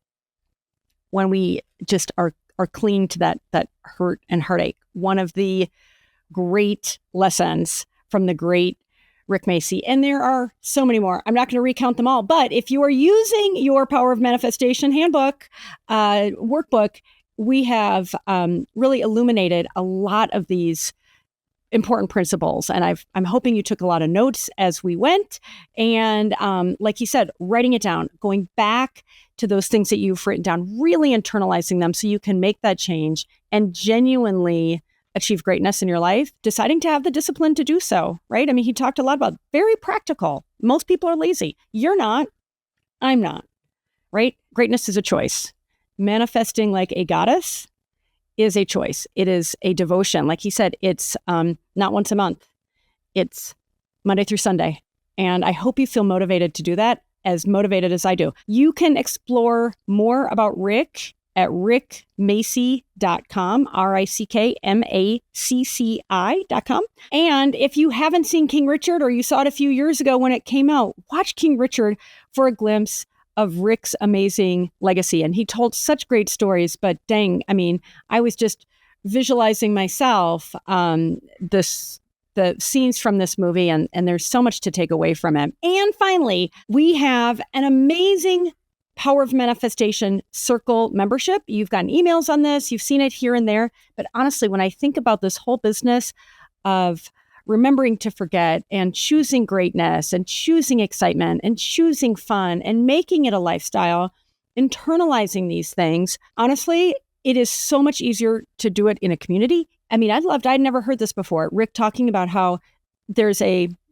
[SPEAKER 1] when we just are clinging to that hurt and heartache. One of the great lessons from the great Rick Macci. And there are so many more. I'm not going to recount them all, but if you are using your Power of Manifestation handbook, workbook, we have really illuminated a lot of these important principles. And I'm hoping you took a lot of notes as we went. And like you said, writing it down, going back to those things that you've written down, really internalizing them so you can make that change and genuinely achieve greatness in your life, deciding to have the discipline to do so, right? I mean, he talked a lot about very practical. Most people are lazy. You're not. I'm not, right? Greatness is a choice. Manifesting like a goddess is a choice. It is a devotion. Like he said, it's not once a month. It's Monday through Sunday. And I hope you feel motivated to do that, as motivated as I do. You can explore more about Rick at rickmacci.com, rickmacci.com. And if you haven't seen King Richard, or you saw it a few years ago when it came out, watch King Richard for a glimpse of Rick's amazing legacy. And he told such great stories, but dang, I mean, I was just visualizing myself the scenes from this movie, and there's so much to take away from it. And finally, we have an amazing Power of Manifestation Circle membership. You've gotten emails on this. You've seen it here and there. But honestly, when I think about this whole business of remembering to forget and choosing greatness and choosing excitement and choosing fun and making it a lifestyle, internalizing these things, honestly, it is so much easier to do it in a community. I mean, I'd never heard this before. Rick talking about how there's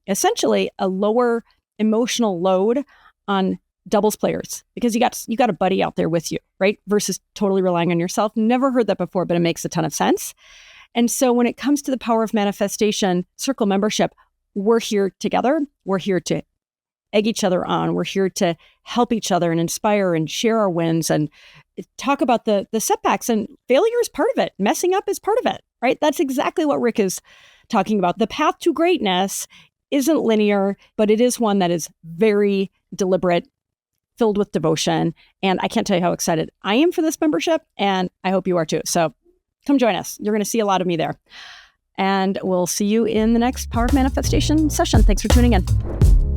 [SPEAKER 1] essentially a lower emotional load on doubles players because you got a buddy out there with you, right? Versus totally relying on yourself. Never heard that before, but it makes a ton of sense. And so when it comes to the Power of Manifestation Circle membership, we're here together. We're here to egg each other on. We're here to help each other and inspire and share our wins and talk about the setbacks, and failure is part of it. Messing up is part of it, right? That's exactly what Rick is talking about. The path to greatness isn't linear, but it is one that is very deliberate, filled with devotion. And I can't tell you how excited I am for this membership, and I hope you are too. So come join us. You're going to see a lot of me there. And we'll see you in the next Power of Manifestation session. Thanks for tuning in.